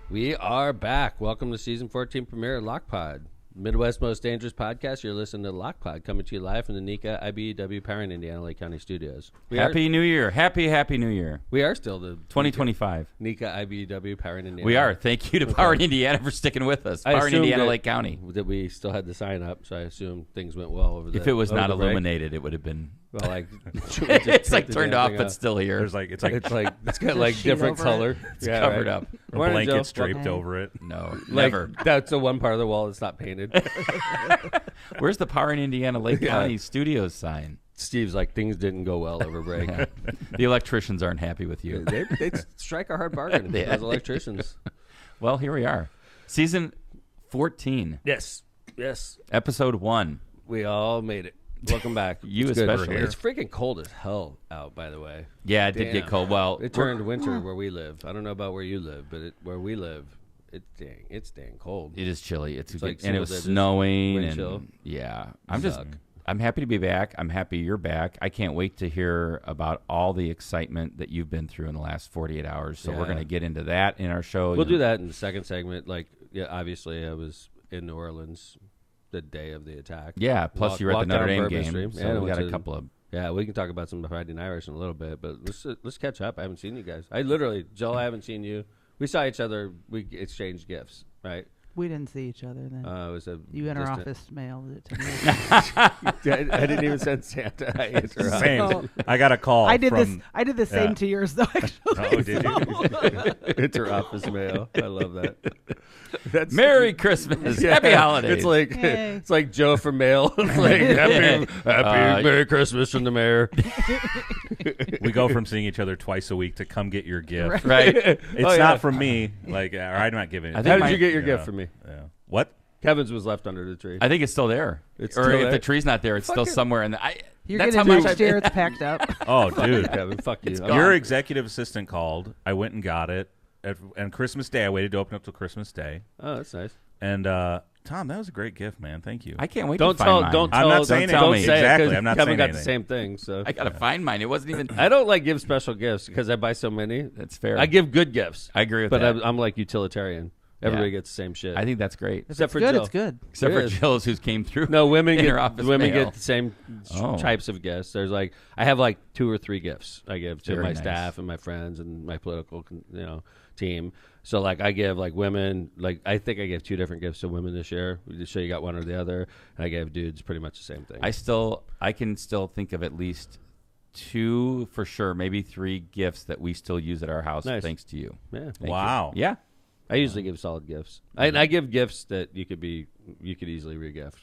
We are back. Welcome to season 14 premiere of Lock Pod, Midwest's most dangerous podcast. You're listening to Lock Pod, coming to you live from the NECA IBEW Power in Indiana Lake County Studios. Happy New Year. Happy New Year. We are still the 2025. NECA IBEW Power in Indiana. We are. Thank you to Power in Indiana for sticking with us. Power in Indiana Lake County. That we still had to sign up, so I assume things went well over there. If it was not illuminated, it would have been. Well, like it's like turned off, but still here. It's got like different color. It's covered up. A blanket's draped over it. No, like, never. That's the one part of the wall that's not painted. Where's the Power in Indiana Lake County Studios sign? Steve's like, things didn't go well over break. The electricians aren't happy with you. They strike a hard bargain. Those electricians. Well, here we are, season 14. Yes. Episode 1. We all made it. Welcome back. You especially. It's freaking cold as hell out, by the way. Yeah, it did get cold. Well, it turned winter where we live. I don't know about where you live, but where we live, it's dang cold. It is chilly. It's like and it was snowing. Wind chill. Yeah, I'm happy to be back. I'm happy you're back. I can't wait to hear about all the excitement that you've been through in the last 48 hours. So we're going to get into that in our show. We'll do that in the second segment. Like, yeah, obviously I was in New Orleans the day of the attack. Yeah, plus you were at the Notre Dame game. Stream. So we got a couple of... Yeah, we can talk about some Friday Night Irish in a little bit, but let's catch up. I haven't seen you guys. Joe, I haven't seen you. We saw each other. We exchanged gifts, right? We didn't see each other then. It was you inter-office mailed it to me. I didn't even send Santa. I Same. I got a call. I did the same to yours though. Actually. Oh, did you? Inter-office mail. I love that. That's Merry Christmas. Happy holidays. It's like Joe from mail. It's like happy Merry Christmas from the mayor. We go from seeing each other twice a week to come get your gift. Right. It's not from me. Like, or I'm not giving it. How did you get your gift from me? Yeah. What? Kevin's was left under the tree. I think it's still there. If the tree's not there, it's still somewhere in the. You're that's getting how much next year. It's packed up. Oh, dude, Kevin, fuck you. Your executive assistant called. I went and got it. And Christmas Day, I waited to open up till Christmas Day. Oh, that's nice. And Tom, that was a great gift, man. Thank you. I can't wait to find mine. Don't I'm not saying don't anything. say Exactly. It, I'm not Kevin saying got anything. the same thing. So I gotta find mine. It wasn't even. I don't like give special gifts because I buy so many. That's fair. I give good gifts. I agree with that. But I'm like utilitarian. Everybody gets the same shit. I think that's great. Except for good, Jill. it's good. Except for Jill's, who came through. No, women get mail. the same types of gifts. There's like I have like 2 or 3 gifts I give to my staff and my friends and my political team. So like I give like women, like I think I gave 2 different gifts to women this year. So you got one or the other, and I gave dudes pretty much the same thing. I can still think of at least 2 for sure, maybe 3 gifts that we still use at our house thanks to you. Yeah. Wow. Yeah. I usually give solid gifts. I give gifts that you could easily re-gift.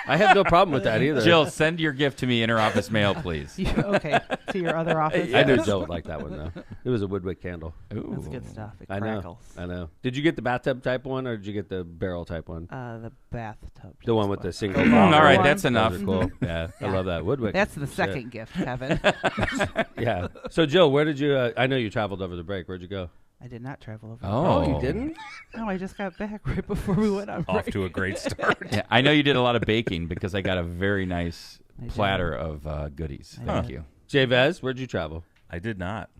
I have no problem with that either. Jill, send your gift to me inter-office mail, please. Okay, to your other office. I knew Jill would like that one though. It was a Woodwick candle. Ooh. That's good stuff. It I crackles. know. Did you get the bathtub type one or did you get the barrel type one? The bathtub. The one with the single. All right, that's enough. Cool. Yeah, I love that Woodwick. That's the second gift, Kevin. Yeah. So Jill, where did you? I know you traveled over the break. Where'd you go? I did not travel over. Oh, you didn't? No, I just got back right before we went on break. Off to a great start. Yeah, I know you did a lot of baking because I got a very nice platter of goodies. Thank you. Jay Vez, where'd you travel? I did not.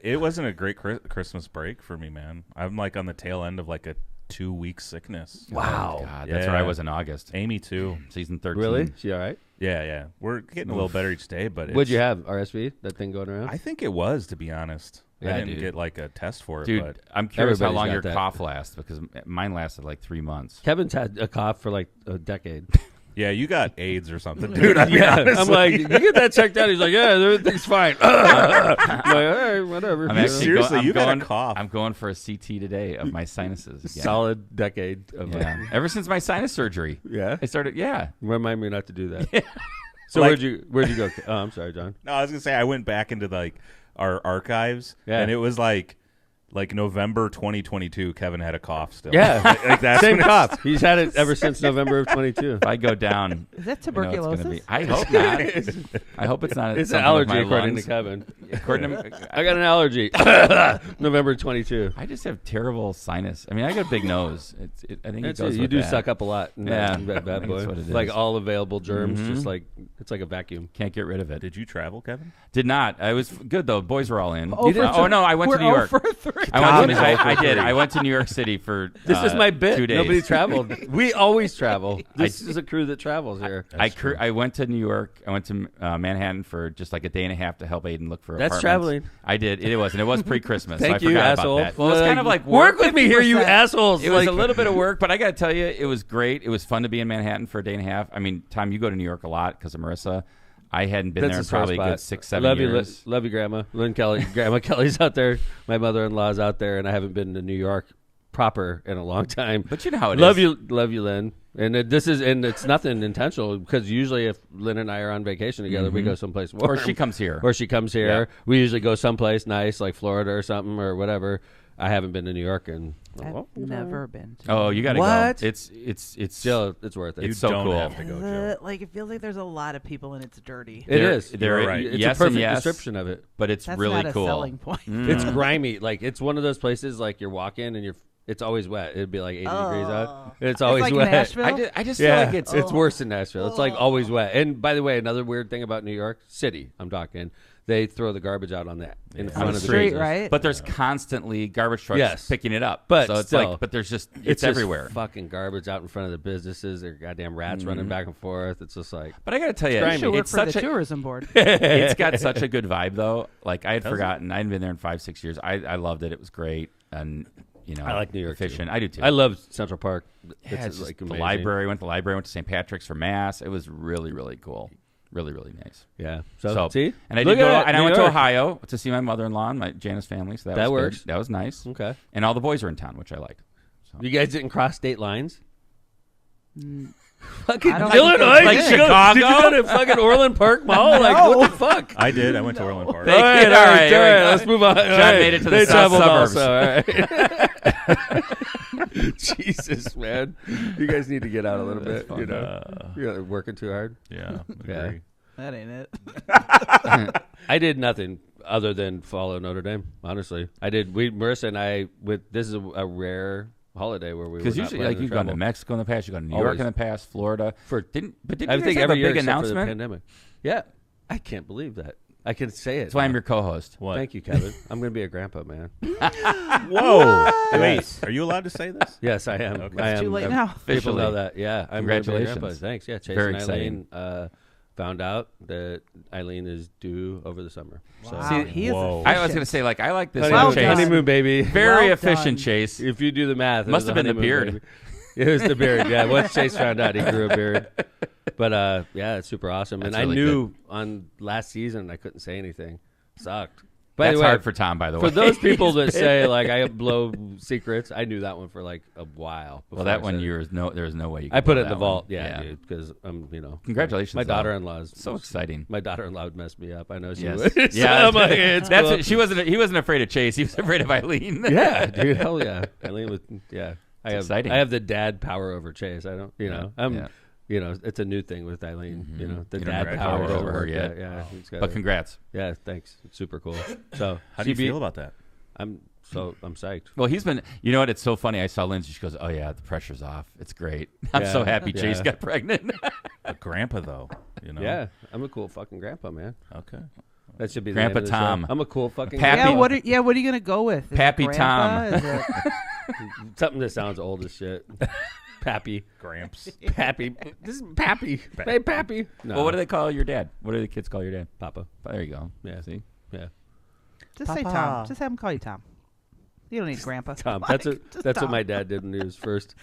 It wasn't a great Christmas break for me, man. I'm like on the tail end of like a 2-week sickness. Wow. Oh, God, that's where I was in August. Amy too. Season 13. Really? She all right? Yeah. We're getting a little better each day, but What'd you have? RSV? That thing going around? I think it was, to be honest. Yeah, I didn't get like a test for it, dude. But I'm curious how everybody's long got your that. cough lasts because mine lasted like 3 months. Kevin's had a cough for like a decade. yeah, you got AIDS or something, dude. I mean, honestly. I'm like, you get that checked out? He's like, yeah, everything's fine. I'm like, all right, whatever. Seriously, you got a cough. I'm going for a CT today of my sinuses. Again. Solid decade of Ever since my sinus surgery. Yeah. I started. Yeah. Remind me not to do that. Yeah. So Like- where'd you go? Oh, I'm sorry, John. No, I was gonna say I went back into like our archives, Yeah. and it was like November 2022. Kevin had a cough still. Yeah, like that's same when it's- cough. He's had it ever since November of 22. If I go down, Is that you know it's gonna tuberculosis? I hope not. I hope it's not. It's an something with allergy, my according lungs. to Kevin. According to, I got an allergy. November 22. I just have terrible sinus. I mean, I got a big nose. I think it goes You with do that. suck up a lot. In Yeah, that I bad think boy. that's what it is. Like all available germs, just like it's like a vacuum. Can't get rid of it. Did you travel, Kevin? Did not. I was good though. Boys were all in. Oh, No, I went to New York. For 3. I did. I went to New York City for This is my bit. 2 days. Nobody traveled. We always travel. This is a crew that travels here. I went to New York. I went to Manhattan for just like a day and a half to help Aiden look for That's apartments. traveling. I did. It wasn't. It was pre-Christmas. Thank so I you, forgot asshole. about that. Well, it's kind of like work with me here, you assholes. It was a little bit of work, but I got to tell you, it was great. It was fun to be in Manhattan for a day and a half. I mean, Tom, you go to New York a lot because of Marissa. I hadn't been there in probably a good 6-7 years. Love you, Grandma. Lynn Kelly. Grandma Kelly's out there. My mother-in-law's out there, and I haven't been to New York proper in a long time. But you know how it is. Love you, Lynn. And it's nothing intentional because usually if Lynn and I are on vacation together, we go someplace warm. Or she comes here. Yeah. We usually go someplace nice like Florida or something or whatever. I haven't been to New York and I've never been to Oh, you got to go. It's still it's worth it. It's so don't cool. have to go, Joe. Like it feels like there's a lot of people and it's dirty. It is. You're right. It's yes a perfect and yes, description of it. but it's That's really not cool. a selling point. It's grimy. Like it's one of those places like you're walking and it's always wet. It'd be like 80 degrees out. And it's always like wet. Nashville? I just feel like it's worse than Nashville. It's like always wet. And by the way, another weird thing about New York City, I'm talking, they throw the garbage out on that in the front of the street, business. right? But there's constantly garbage trucks picking it up. But so it's still, like, but there's just it's everywhere. Just fucking garbage out in front of the businesses. There are goddamn rats running back and forth. It's just like. But I got to tell you, You should work it's for such the a tourism board. it's got such a good vibe though. Like I had forgotten. I hadn't been there in 5-6 years. I loved it. It was great. And you know, I like New York efficient. too. I do too. I love Central Park. Yeah, it's like the amazing. library. Went to the library. Went to St. Patrick's for mass. It was really, really cool. Really, really nice. Yeah. So see, and I Look did go. at And New I went to York. Ohio to see my mother-in-law and my Janice family. So that was works. Good. That was nice. Okay. And all the boys are in town, which I liked. So. You guys didn't cross state lines. Fucking Illinois, like did you Chicago? Did you go to fucking Orland Park Mall? Like what the fuck? I did. I went to Orland Park. All right, All right. let's move on. John made it to the south suburbs. All right. Jesus, man, you guys need to get out a little bit. fun. You know, you're working too hard. Yeah. Yeah. Agree. That ain't it. I did nothing other than follow Notre Dame. Honestly, I did. Marissa and I. This is a rare holiday where we Because usually, like you've gone to Mexico in the past, you've gone to New York in the past, Florida. Didn't you I guys think have every a year big except for the announcement? pandemic. Yeah, I can't believe that. I can say it. That's why I'm your co-host. What? Thank you, Kevin. I'm going to be a grandpa, man. Whoa. Wait, are you allowed to say this? Yes, I am. Okay. I am. It's too late I'm- now. People Officially. know that. Yeah, I'm gonna be a Congratulations. grandpa. Thanks. Yeah, Chase Very and Eileen found out that Eileen is due over the summer. Wow, So, he is Whoa. I was going to say, like, I like this Well Chase. done. honeymoon baby. Very Well efficient, done. Chase. If you do the math, it Must was have a been the honeymoon beard. baby. It was the beard. Yeah, once Chase found out, he grew a beard. But yeah, it's super awesome. That's and really I knew on last season I couldn't say anything. Sucked. By That's the way, hard for Tom, by the way. for those people that say like I blow secrets, I knew that one for like a while. Well, that one there was no way you could I put blow it in the that vault, one. yeah, dude, because Congratulations, My though. daughter-in-law's So exciting. My daughter-in-law would mess me up. I know she Yes. would. So Yeah, I'm like, it's that's cool. what, he wasn't afraid of Chase. He was afraid of Eileen. Yeah, dude, hell yeah. Eileen was, yeah. Exciting. I have the dad power over Chase. I don't, Yeah. it's a new thing with Eileen. The You don't dad have power power over her yet. Yeah, he's got But it. congrats. Yeah, thanks. It's super cool. So How do you feel about that? I'm psyched. Well, he's been. You know what? It's so funny. I saw Lindsay. She goes, "Oh yeah, the pressure's off. It's great. I'm so happy Chase Yeah. got pregnant." A grandpa, though. You know? Yeah, I'm a cool fucking grandpa, man. Okay. That should be Grandpa the name of the show. Tom. I'm a cool fucking Pappy- Yeah, grandpa. what are you gonna go with? Is it Pappy grandpa? Tom. Is it- Something that sounds old as shit. Pappy. Gramps. Pappy. This is Pappy. Hey, Pappy. No. Well, what do they call your dad? What do the kids call your dad? Papa. There you go. Yeah. See. Yeah. Just say Tom. Just have him call you Tom. You don't need grandpa. Tom. Like, That's just what Tom. my dad did when he was first.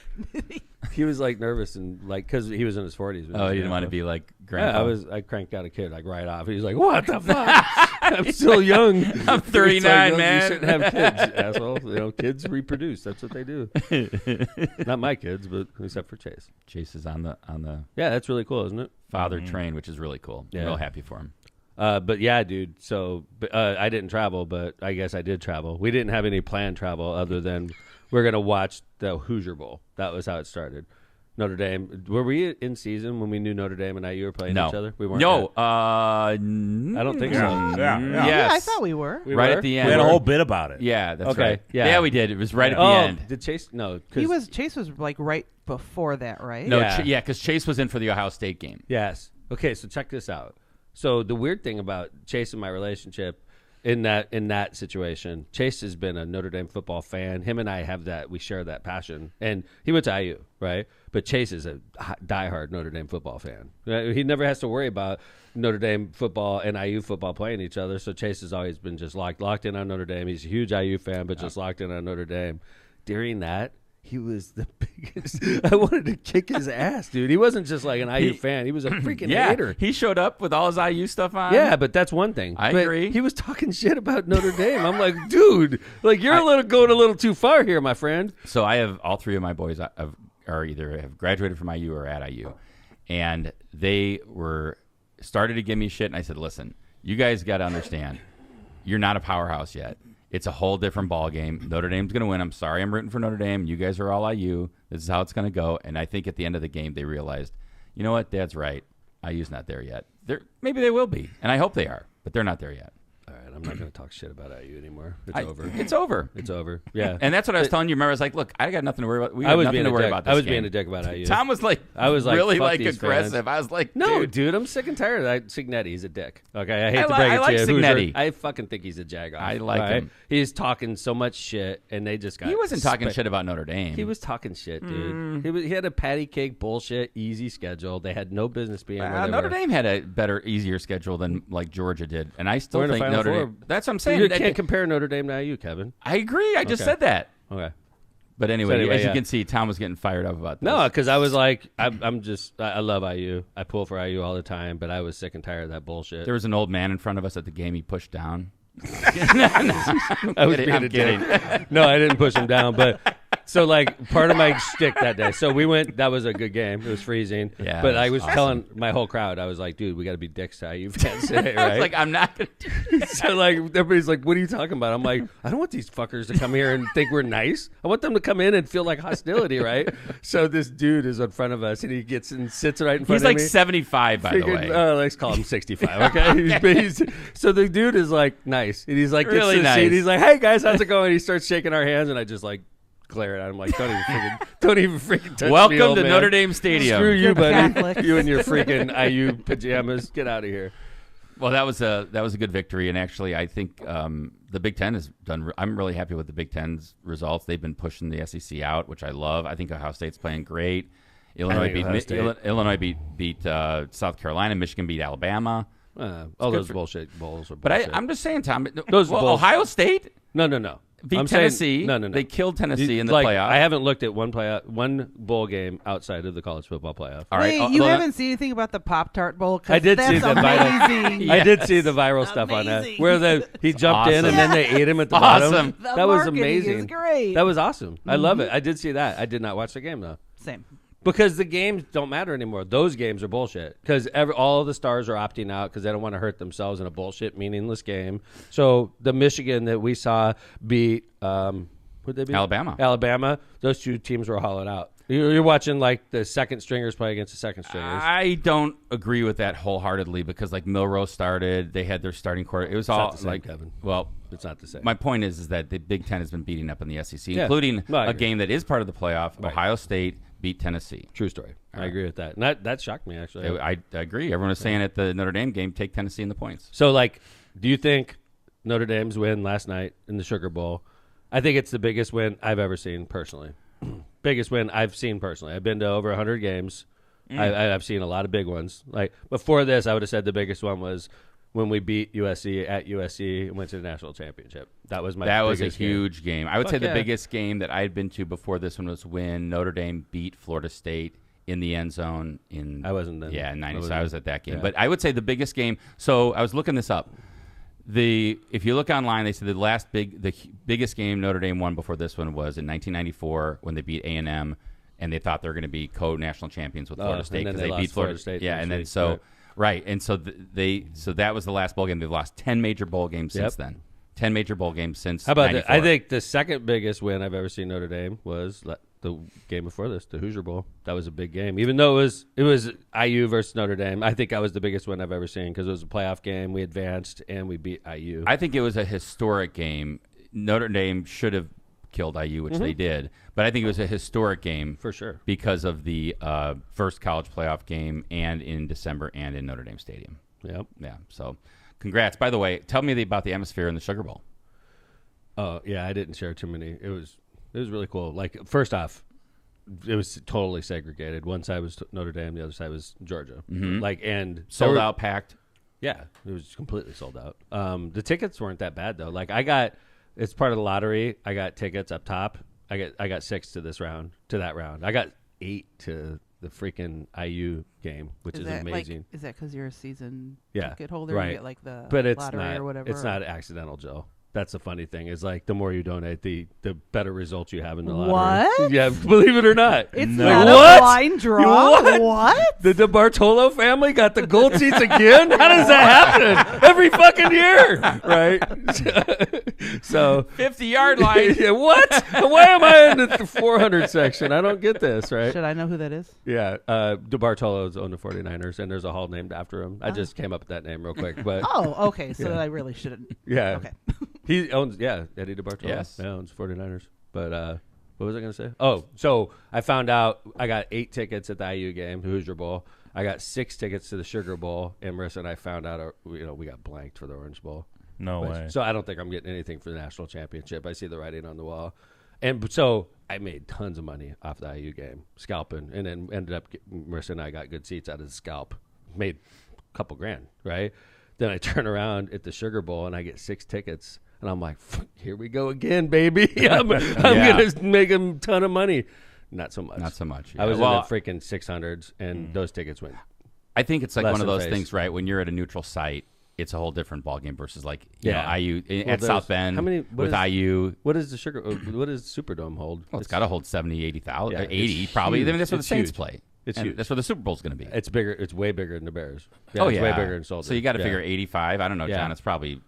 He was like nervous and like because he was in his 40s. Oh, he didn't want to be like grandpa. Yeah, I cranked out a kid like right off. He was like, "What the fuck? I'm still young. I'm 39, man. You shouldn't have kids, asshole. Kids reproduce. That's what they do. Not my kids, but except for Chase. Chase is on the Yeah, that's really cool, isn't it? father train, which is really cool. Yeah. I'm real happy for him. But yeah, dude. So I didn't travel, but I guess I did travel. We didn't have any planned travel other than we're gonna watch the Hoosier Bowl. That was how it started. Notre Dame. Were we in season when we knew Notre Dame and IU were playing No. each other? We weren't. No. yet. I don't think so. Yeah. Yes. Yeah, I thought we were. We right were? at the We end. had a whole bit about it. Yeah, that's Okay, right. yeah. we did. It was right at the Oh, end. did Chase? No, 'cause- Chase was like right before that, right? No, Yeah. because Chase was in for the Ohio State game. Yes. Okay, so check this out. So the weird thing about Chase and my relationship in that situation. Chase has been a Notre Dame football fan. Him and I have that. We share that passion. And he went to IU, right? But Chase is a diehard Notre Dame football fan. He never has to worry about Notre Dame football and IU football playing each other. So Chase has always been just locked in on Notre Dame. He's a huge IU fan, but just locked in on Notre Dame. During that, he was the biggest. I wanted to kick his ass, dude. He wasn't just like an IU fan. He was a freaking hater. He showed up with all his IU stuff on. Yeah, but that's one thing. I agree. He was talking shit about Notre Dame. I'm like, dude, like you're going a little too far here, my friend. So I have all three of my boys are either have graduated from IU or at IU, and they started to give me shit. And I said, listen, you guys got to understand, you're not a powerhouse yet. It's a whole different ball game. Notre Dame's going to win. I'm sorry I'm rooting for Notre Dame. You guys are all IU. This is how it's going to go. And I think at the end of the game, they realized, you know what? Dad's right. IU's not there yet. Maybe they will be, and I hope they are, but they're not there yet. All right, I'm not going to talk shit about IU anymore. It's over. It's over. It's over. Yeah. And that's what I was telling you. Remember, I was like, look, I got nothing to worry about. We have nothing to worry about this I was game. being a dick about IU. Tom was like, really like aggressive. Fans. I was like, no, dude, I'm sick and tired of that. Signetti, he's a dick. Okay, I hate to break I it like to you. Signetti. I fucking think he's a jagoff. I like him. He's talking so much shit, and they just got. He wasn't talking shit about Notre Dame. He was talking shit, dude. He had a patty cake bullshit easy schedule. They had no business being where they Notre were. Dame had a better, easier schedule than like Georgia did, and I still think Final Notre Four. Dame. That's what I'm saying. You can't compare Notre Dame to IU, Kevin. I agree. I just said that. Okay. But anyway, as you can see, Tom was getting fired up about this. No, because I was like, I love IU. I pull for IU all the time, but I was sick and tired of that bullshit. There was an old man in front of us at the game he pushed down. I'm kidding. No, I didn't push him down, but so like part of my shtick that day. So we went. That was a good game. It was freezing. Yeah, but I was telling my whole crowd, I was like, dude, we got to be dicks to IU fans today, right? I was like, I'm not gonna do this. So like everybody's like, what are you talking about? I'm like, I don't want these fuckers to come here and think we're nice. I want them to come in and feel like hostility, right? So this dude is in front of us, and he gets and sits right in front of me. He's like 75, by the way. Let's call him 65. Okay. So the dude is like nice, and he's like really nice. Seat. He's like, hey guys, how's it going? He starts shaking our hands, and I just like glare at him like, don't even freaking touch Welcome me, old to man. Notre Dame Stadium. Screw you, buddy. Catholics. You and your freaking IU pajamas. Get out of here. Well, that was a good victory, and actually, I think the Big Ten has done. I'm really happy with the Big Ten's results. They've been pushing the SEC out, which I love. I think Ohio State's playing great. Illinois beat South Carolina. Michigan beat Alabama. All those bullshit bowls are But bullshit. I'm just saying, Tom. Those Ohio State No. beat Tennessee. No. They killed Tennessee in the like, playoff. I haven't looked at one bowl game outside of the college football playoff. All right. Wait, you haven't seen anything about the Pop-Tart Bowl? I did see the amazing. viral. I did see the viral stuff on that, Amazing. where he jumped in and then they ate him at the Awesome. bottom. The That was marketing amazing. is great. That was awesome. I love it. I did see that. I did not watch the game though. Same. Because the games don't matter anymore. Those games are bullshit. Because all of the stars are opting out because they don't want to hurt themselves in a bullshit, meaningless game. So the Michigan that we saw beat, who'd they beat? Alabama. Those two teams were hollowed out. You're watching like the second stringers play against the second stringers. I don't agree with that wholeheartedly because like Milrose started, they had their starting quarter. It was all not the same, like Kevin. Well, it's not the same. my point is that the Big Ten has been beating up on the SEC, including a game that is part of the playoff. Right. Ohio State beat Tennessee. True story. I agree with that. And that shocked me, actually. I agree. Everyone was saying at the Notre Dame game, take Tennessee in the points. So, like, do you think Notre Dame's win last night in the Sugar Bowl, I think it's the biggest win I've ever seen personally. Biggest win I've seen personally. I've been to over 100 games. I've seen a lot of big ones. Like, before this, I would have said the biggest one was when we beat USC at USC and went to the national championship. That was That was a huge game. I would say the biggest game that I had been to before this one was when Notre Dame beat Florida State in the end zone. I wasn't then. Yeah, in 90. I was at that game. Yeah. But I would say the biggest game. So I was looking this up. If you look online, they said the biggest game Notre Dame won before this one was in 1994 when they beat A&M, and they thought they were going to be co-national champions with Florida State because they beat Florida State. Yeah, and then right, and so that was the last bowl game. They've lost 10 major bowl games since then. 10 major bowl games since. How about that? I think the second biggest win I've ever seen Notre Dame was the game before this, the Hoosier Bowl. That was a big game, even though it was IU versus Notre Dame. I think that was the biggest win I've ever seen because it was a playoff game. We advanced and we beat IU. I think it was a historic game. Notre Dame should have killed IU, which they did, but I think it was a historic game for sure because of the first college playoff game and in December and in Notre Dame Stadium. Yep. Yeah. So Congrats. By the way, tell me about the atmosphere in the Sugar Bowl. Oh, yeah, I didn't share too many. It was really cool. Like, first off, it was totally segregated. One side was Notre Dame, the other side was Georgia. Mm-hmm. Like, and sold out, packed. Yeah, it was completely sold out. The tickets weren't that bad though. Like, it's part of the lottery. I got tickets up top. I got 6 to that round. I got 8 to the freaking IU game, which is amazing. Is that because you're a season Yeah, ticket holder? right. You get like the but it's lottery not, or whatever? It's not accidental, Joe. That's the funny thing is, like, the more you donate, the better results you have in the lottery. What? Yeah, believe it or not. It's not a blind draw? What? The DeBartolo family got the gold seats again? How does that happen? Every fucking year, right? So 50-yard line. Yeah, what? Why am I in the 400 section? I don't get this, right? Should I know who that is? Yeah, DeBartolo's own the 49ers, and there's a hall named after him. I just came up with that name real quick. But Oh, okay. So I really shouldn't. yeah. Okay. He owns, Eddie DeBartolo. Yes. Yeah, owns 49ers. But what was I going to say? Oh, so I found out I got 8 tickets at the IU game, the Hoosier Bowl. I got 6 tickets to the Sugar Bowl, and Marissa and I found out, we got blanked for the Orange Bowl. No way. So I don't think I'm getting anything for the national championship. I see the writing on the wall. And so I made tons of money off the IU game, scalping, and then ended up, Marissa and I got good seats out of the scalp. Made a couple grand, right? Then I turn around at the Sugar Bowl, and I get 6 tickets. And I'm like, here we go again, baby. I'm going to make a ton of money. Not so much. Yeah. I was in the freaking 600s, and those tickets went. I think it's like one of those things, right? When you're at a neutral site, it's a whole different ballgame versus like you know, IU at South Bend with IU. What does the Superdome hold? Well, it's got to hold 70, 80,000, 80 probably. I mean, that's where the Saints play. It's huge. That's where the Super Bowl's going to be. It's bigger. It's way bigger than the Bears. It's way bigger than Soldier. So you got to figure 85. I don't know, John. It's probably,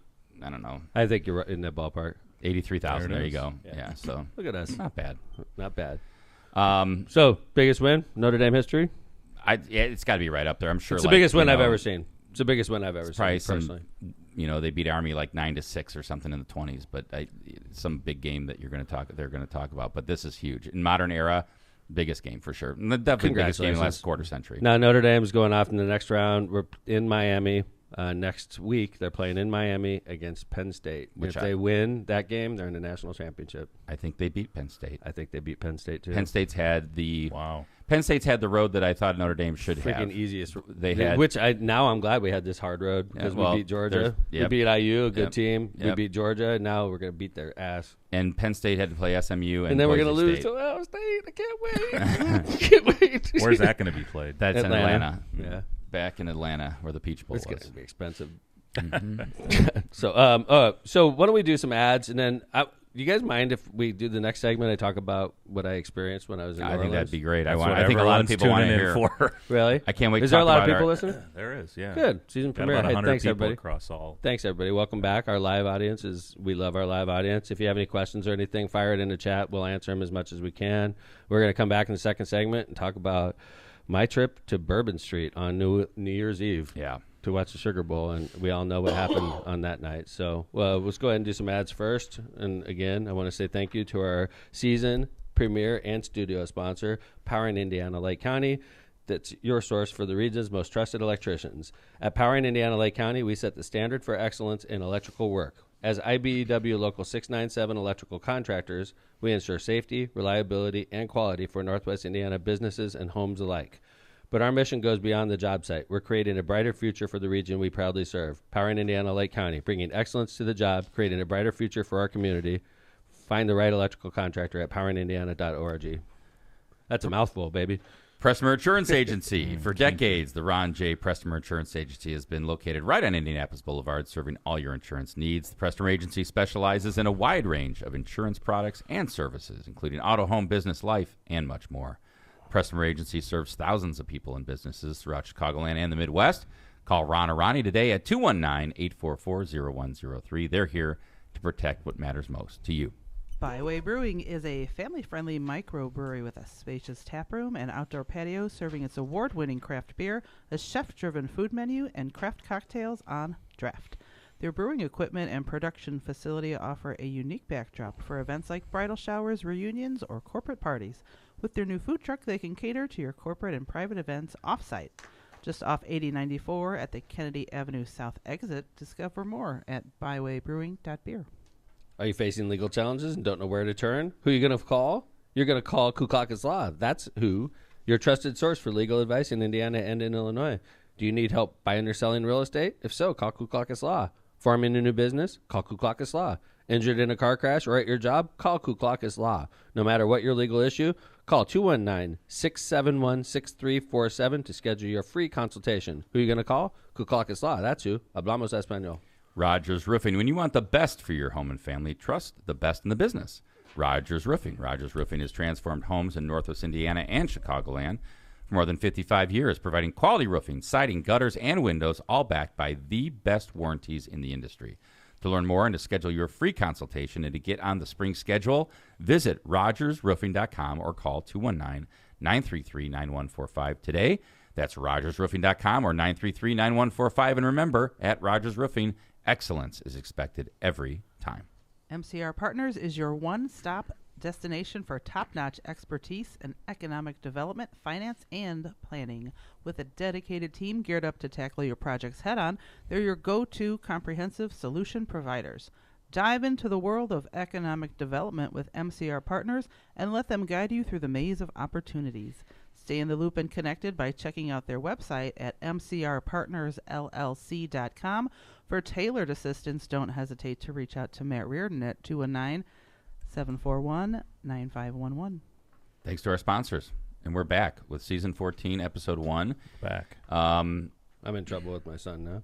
I don't know. I think you're right in that ballpark. 83,000. There you go. Yeah. So look at us. Not bad. Not bad. So biggest win Notre Dame history. It's got to be right up there. I'm sure it's the biggest win I've ever seen. It's the biggest win I've ever seen personally. They beat Army like 9-6 or something in the 20s, but some big game that they're going to talk about. But this is huge in modern era. Biggest game for sure. Definitely biggest game in the last quarter century. Now Notre Dame's going off in the next round. We're in Miami. Next week, they're playing in Miami against Penn State. If they win that game, they're in the national championship. I think they beat Penn State. I think they beat Penn State, too. Penn State's had the road that I thought Notre Dame should have. Freaking easiest. They had. Now I'm glad we had this hard road because we beat Georgia. We beat IU, a good team. We beat Georgia. Now we're going to beat their ass. And Penn State had to play SMU. And then we're going to lose to Ohio State. I can't wait. Can't wait. Where's that going to be played? That's in Atlanta. Yeah. Back in Atlanta, where the Peach Bowl was. It's going to be expensive. So why don't we do some ads, and then you guys mind if we do the next segment? I talk about what I experienced when I was in New Orleans. I think that'd be great. I think a lot of people want to hear. Really? I can't wait. Is there a lot of people listening? There is. Yeah. Good season premiere. Hey, thanks everybody. Thanks everybody. Welcome back. Our live audience we love our live audience. If you have any questions or anything, fire it in the chat. We'll answer them as much as we can. We're going to come back in the second segment and talk about my trip to Bourbon Street on New Year's Eve. Yeah. To watch the Sugar Bowl, and we all know what happened on that night. So let's go ahead and do some ads first. And again, I want to say thank you to our season premiere and studio sponsor, Powering Indiana Lake County. That's your source for the region's most trusted electricians. At Powering Indiana Lake County, we set the standard for excellence in electrical work. As IBEW Local 697 electrical contractors, we ensure safety, reliability, and quality for Northwest Indiana businesses and homes alike. But our mission goes beyond the job site. We're creating a brighter future for the region we proudly serve. Powering Indiana Lake County, bringing excellence to the job, creating a brighter future for our community. Find the right electrical contractor at poweringindiana.org. That's a mouthful, baby. Prestmer Insurance Agency. For decades, the Ron J. Prestmer Insurance Agency has been located right on Indianapolis Boulevard, serving all your insurance needs. The Prestmer Agency specializes in a wide range of insurance products and services, including auto, home, business, life, and much more. Prestmer Agency serves thousands of people and businesses throughout Chicagoland and the Midwest. Call Ron or Ronnie today at 219-844-0103. They're here to protect what matters most to you. Byway Brewing is a family-friendly microbrewery with a spacious tap room and outdoor patio serving its award-winning craft beer, a chef-driven food menu, and craft cocktails on draft. Their brewing equipment and production facility offer a unique backdrop for events like bridal showers, reunions, or corporate parties. With their new food truck, they can cater to your corporate and private events off-site. just off 8094 at the Kennedy Avenue South exit. Discover more at bywaybrewing.beer. Are you facing legal challenges and don't know where to turn? Who are you going to call? You're going to call Kuklakis Law. That's who. Your trusted source for legal advice in Indiana and in Illinois. Do you need help buying or selling real estate? If so, call Kuklakis Law. Forming a new business? Call Kuklakis Law. Injured in a car crash or at your job? Call Kuklakis Law. No matter what your legal issue, call 219-671-6347 to schedule your free consultation. Who are you going to call? Kuklakis Law. That's who. Hablamos Español. Rogers Roofing. When you want the best for your home and family, trust the best in the business. Rogers Roofing. Rogers Roofing has transformed homes in Northwest Indiana and Chicagoland for more than 55 years, providing quality roofing, siding, gutters, and windows, all backed by the best warranties in the industry. To learn more and to schedule your free consultation and to get on the spring schedule, visit rogersroofing.com or call 219-933-9145 today. That's rogersroofing.com or 933-9145. And remember, at Rogers Roofing, excellence is expected every time. MCR Partners is your one-stop destination for top-notch expertise in economic development, finance, and planning. With a dedicated team geared up to tackle your projects head-on, they're your go-to comprehensive solution providers. Dive into the world of economic development with MCR Partners and let them guide you through the maze of opportunities. Stay in the loop and connected by checking out their website at mcrpartnersllc.com. For tailored assistance, don't hesitate to reach out to Matt Reardon at 219-741-9511. Thanks to our sponsors. And we're back with Season 14, Episode 1. Back. I'm in trouble with my son now.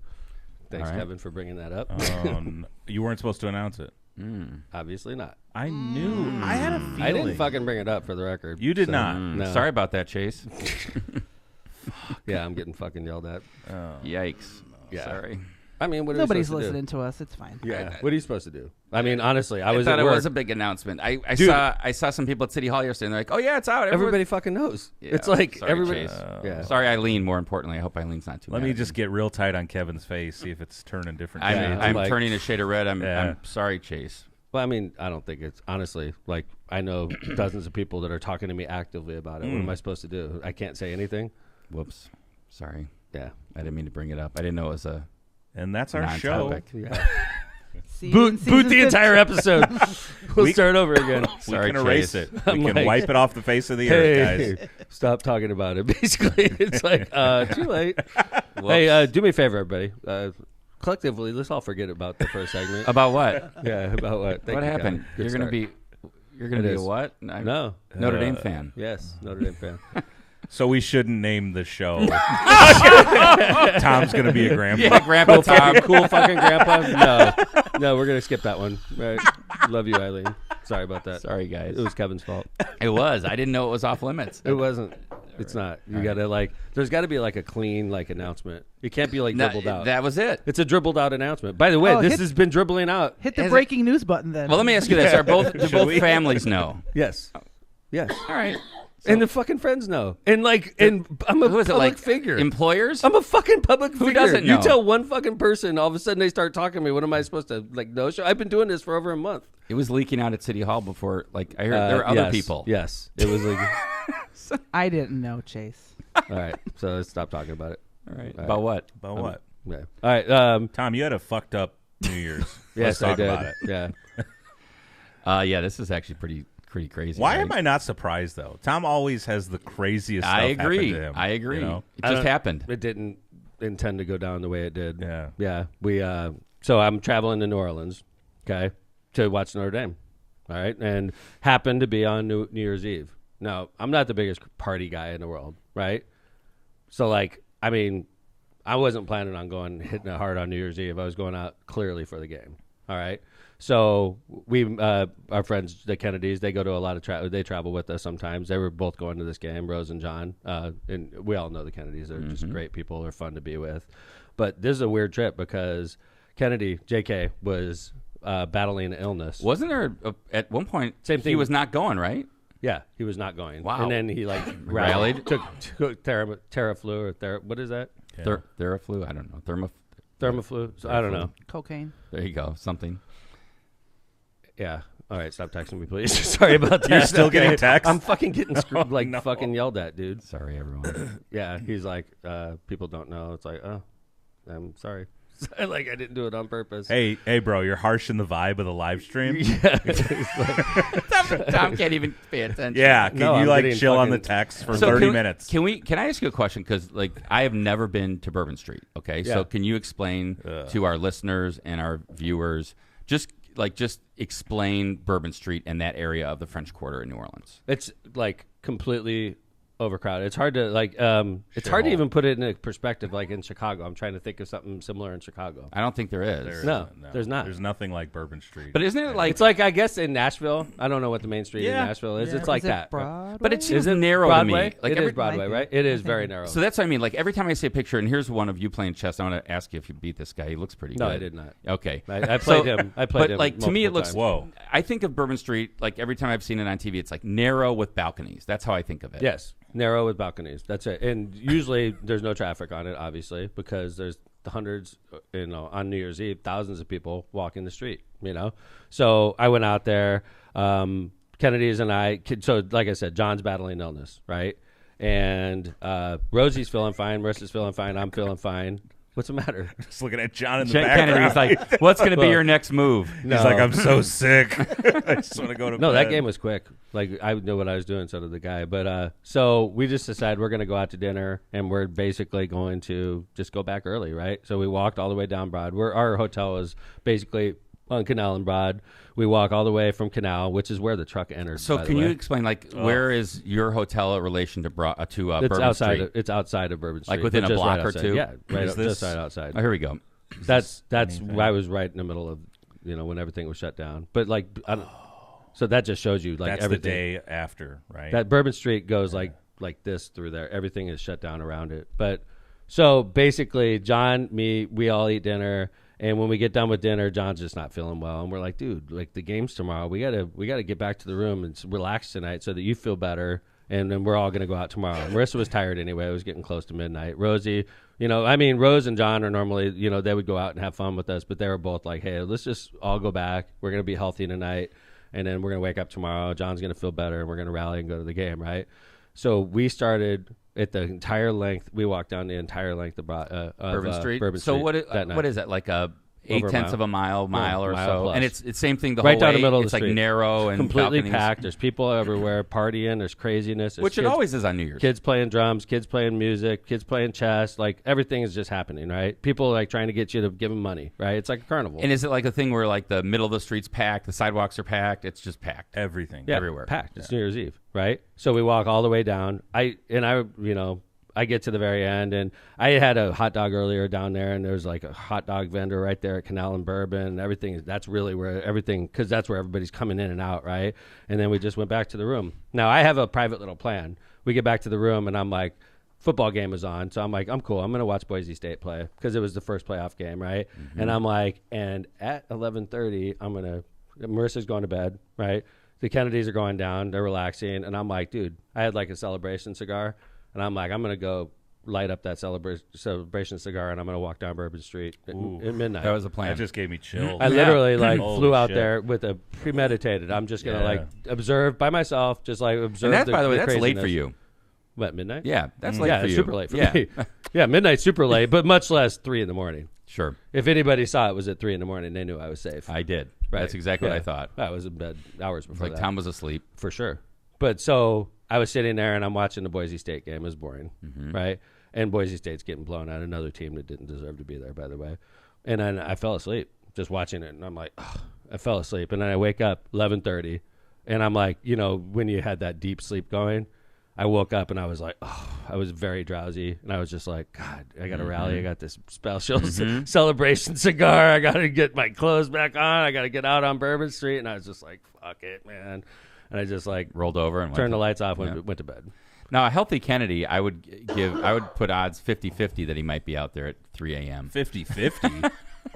Thanks, right. Kevin, for bringing that up. You weren't supposed to announce it. Obviously not. I knew. I had a feeling. I didn't fucking bring it up for the record. You did not. No. Sorry about that, Chase. Yeah, I'm getting fucking yelled at. Yikes. Yeah. Sorry. I mean, what are Nobody's we supposed listening to us. It's fine. Yeah. What are you supposed to do? I mean, honestly, I was thought at it work. was a big announcement. I Dude. saw some people at City Hall yesterday, and they're like, "Oh yeah, it's out." Everybody fucking knows. Yeah, it's like sorry, everybody. Chase. Yeah. Sorry, Eileen. More importantly, I hope Eileen's not too. Let mad me at just get real tight on Kevin's face, see if it's turning different. shades. I'm like- turning a shade of red. I'm Yeah. sorry, Chase. Well, I mean, I don't think it's honestly like I know dozens of people that are talking to me actively about it. What am I supposed to do? I can't say anything. Whoops. Sorry. Yeah. I didn't mean to bring it up. I didn't know it was a And that's our show. non-topic. Yeah. See you boot in the season entire episode. We'll start over again. We Sorry, can erase Chase. it. We I'm can like, wipe it off the face of the earth, guys. Stop talking about it. Basically, it's like too late. Hey, do me a favor, everybody. Collectively, let's all forget about the first segment. About what? Yeah, about what? Thank What you, happened? Kevin. Good You're start. gonna be It a is. what? No. Notre Dame fan. Yes, Notre Dame fan. So we shouldn't name the show. Tom's going to be a grandpa. Yeah, Grandpa Tom. Cool fucking grandpa. No, we're gonna skip that one. Right. Love you, Eileen. Sorry about that. Sorry, guys. It was Kevin's fault. It was. I didn't know it was off limits. It wasn't. It's not. You gotta like. There's got to be like a clean like announcement. It can't be like dribbled out. That was it. It's a dribbled out announcement. By the way, Oh, this hit- has been dribbling out. Hit the Has it- breaking news button then. Well, let me ask you this: do both families know? Yes. Yes. All right. And the fucking friends know. And like, and I'm a Who is it? public Like figure. employers? I'm a fucking public figure. doesn't You know? tell one fucking person, all of a sudden they start talking to me. What am I supposed to like? No show. I've been doing this for over a month. It was leaking out at City Hall before. Like I heard there were other yes, people. Yes, it was like. I didn't know, Chase. All right, so let's stop talking about it. All right. All About what? About what? Yeah. All right. Tom, you had a fucked up New Year's. Yes, Let's I talk did. about it. Yeah. Yeah, this is actually pretty crazy. Why right? am I not surprised, though? Tom always has the craziest stuff I happen agree. to him. I agree. You know? It just happened. It didn't intend to go down the way it did. Yeah. Yeah. We. So I'm traveling to New Orleans, okay, to watch Notre Dame. All right, and happened to be on New Year's Eve. Now, I'm not the biggest party guy in the world, right? So, like, I mean, I wasn't planning on hitting it hard on New Year's Eve. I was going out clearly for the game. All right. So we, our friends, the Kennedys, they go to a lot of they travel with us sometimes. They were both going to this game, Rose and John. And we all know the Kennedys. They're just great people. They're fun to be with. But this is a weird trip because Kennedy, JK, was battling an illness. Wasn't there at one point? Same thing. He was not going, right? Yeah, he was not going. Wow. And then he like Rallied? took Theraflu or what is that? Yeah. Theraflu? I don't know. Thermoflu. So I don't know. Cocaine. There you go. Something. Yeah. All right, stop texting me, please. Sorry about that. You're still getting texts? I'm fucking getting screwed, fucking yelled at, dude. Sorry, everyone. Yeah, he's like, people don't know. It's like, oh, I'm sorry. Like, I didn't do it on purpose. Hey, bro, you're harsh in the vibe of the live stream. Yeah. Tom can't even pay attention. Yeah, can you chill on the text for 30 minutes? Can I ask you a question? Because I have never been to Bourbon Street. Okay, so can you explain to our listeners and our viewers just explain Bourbon Street and that area of the French Quarter in New Orleans? It's like completely overcrowded. It's hard to it's hard to even put it in a perspective like in Chicago. I'm trying to think of something similar in Chicago. I don't think there is. No, there's not. There's nothing like Bourbon Street. But isn't it like it's like I guess in Nashville? I don't know what the main street in Nashville is. It's like that. Broadway? But it's narrow Broadway? to me. It is Broadway, right? It is very narrow. So that's what I mean. Like every time I see a picture, and here's one of you playing chess, I want to ask you if you beat this guy. He looks pretty good. No, I did not. Okay. I played him. But like to me it looks Whoa. I think of Bourbon Street, like every time I've seen it on TV, it's like narrow with balconies. That's how I think of it. Yes. Narrow with balconies. That's it. And usually there's no traffic on it, obviously, because there's the hundreds, on New Year's Eve, thousands of people walking the street, So I went out there. Kennedy's and I, so like I said, John's battling illness, right? And Rosie's feeling fine. Marissa's feeling fine. I'm feeling fine. What's the matter? Just looking at John in the background. Kennedy's like, what's going to be your next move? He's like, I'm so sick. I just want to go to bed. No, that game was quick. Like, I knew what I was doing, so did the guy. But so we just decided we're going to go out to dinner, and we're basically going to just go back early, right? So we walked all the way down Broad. Our hotel is basically on Canal and Broad. We walk all the way from Canal, which is where the truck enters. So can you explain, where is your hotel in relation to Bourbon Street? It's outside of Bourbon Street. Like within a block or two? Yeah, just right outside. Oh, here we go. That's I was right in the middle of, when everything was shut down. But so that just shows you that's everything. The day after, right? That Bourbon Street goes like this through there. Everything is shut down around it. But so basically, John, me, we all eat dinner. And when we get done with dinner, John's just not feeling well, and we're like, dude, like the game's tomorrow. We gotta get back to the room and relax tonight so that you feel better, and then we're all gonna go out tomorrow. And Marissa was tired anyway; it was getting close to midnight. Rosie, Rose and John are normally, they would go out and have fun with us, but they were both like, hey, let's just all go back. We're gonna be healthy tonight, and then we're gonna wake up tomorrow. John's gonna feel better, and we're gonna rally and go to the game, right? So we started. At the entire length, we walked down the entire length of Bourbon Street. Bourbon so Street what is that, like a 0.8 of a mile or so? Plus. And it's same thing the right whole down way. the middle of the it's like street. Narrow and completely balconies. packed. There's people everywhere partying. There's craziness. There's Which it always is on New Year's. Kids playing drums, kids playing music, kids playing chess. Like everything is just happening, right? People like trying to get you to give them money, right? It's like a carnival. And is it like a thing where like the middle of the street's packed, the sidewalks are packed? It's just packed. Everything. Yeah, everywhere. Packed. It's New Year's Eve, right? So we walk all the way down. I get to the very end, and I had a hot dog earlier down there, and there's like a hot dog vendor right there at Canal and Bourbon, and everything. That's really where everything, because that's where everybody's coming in and out, right? And then we just went back to the room. Now, I have a private little plan. We get back to the room, and I'm like, football game is on, so I'm like, I'm cool. I'm going to watch Boise State play, because it was the first playoff game, right? Mm-hmm. And I'm like, and at 11:30, Marissa's going to bed, right? The Kennedys are going down. They're relaxing, and I'm like, dude, I had like a celebration cigar. And I'm like, I'm going to go light up that celebration cigar, and I'm going to walk down Bourbon Street at midnight. That was the plan. That just gave me chills. I literally flew out shit. there with a premeditated. I'm just going to observe by myself, just like observe. And by the way, that's craziness. late for you. What, midnight? Yeah, that's late for you. Super late for me. Yeah, midnight's super late, but much less 3 a.m. Sure. If anybody saw it was at 3 a.m, they knew I was safe. I did. Right. That's exactly what I thought. I was in bed hours before that. Tom was asleep. For sure. But so I was sitting there, and I'm watching the Boise State game. It was boring, right? And Boise State's getting blown out. Another team that didn't deserve to be there, by the way. And then I fell asleep just watching it, and I'm like, I fell asleep. And then I wake up 11:30, and I'm like, when you had that deep sleep going, I woke up, and I was like, I was very drowsy. And I was just like, God, I got to rally. I got this special celebration cigar. I got to get my clothes back on. I got to get out on Bourbon Street. And I was just like, fuck it, man. And I just like rolled over and turned the lights off, went to bed. Now, a healthy Kennedy, I would put odds 50-50 that he might be out there at 3 a.m. 50-50?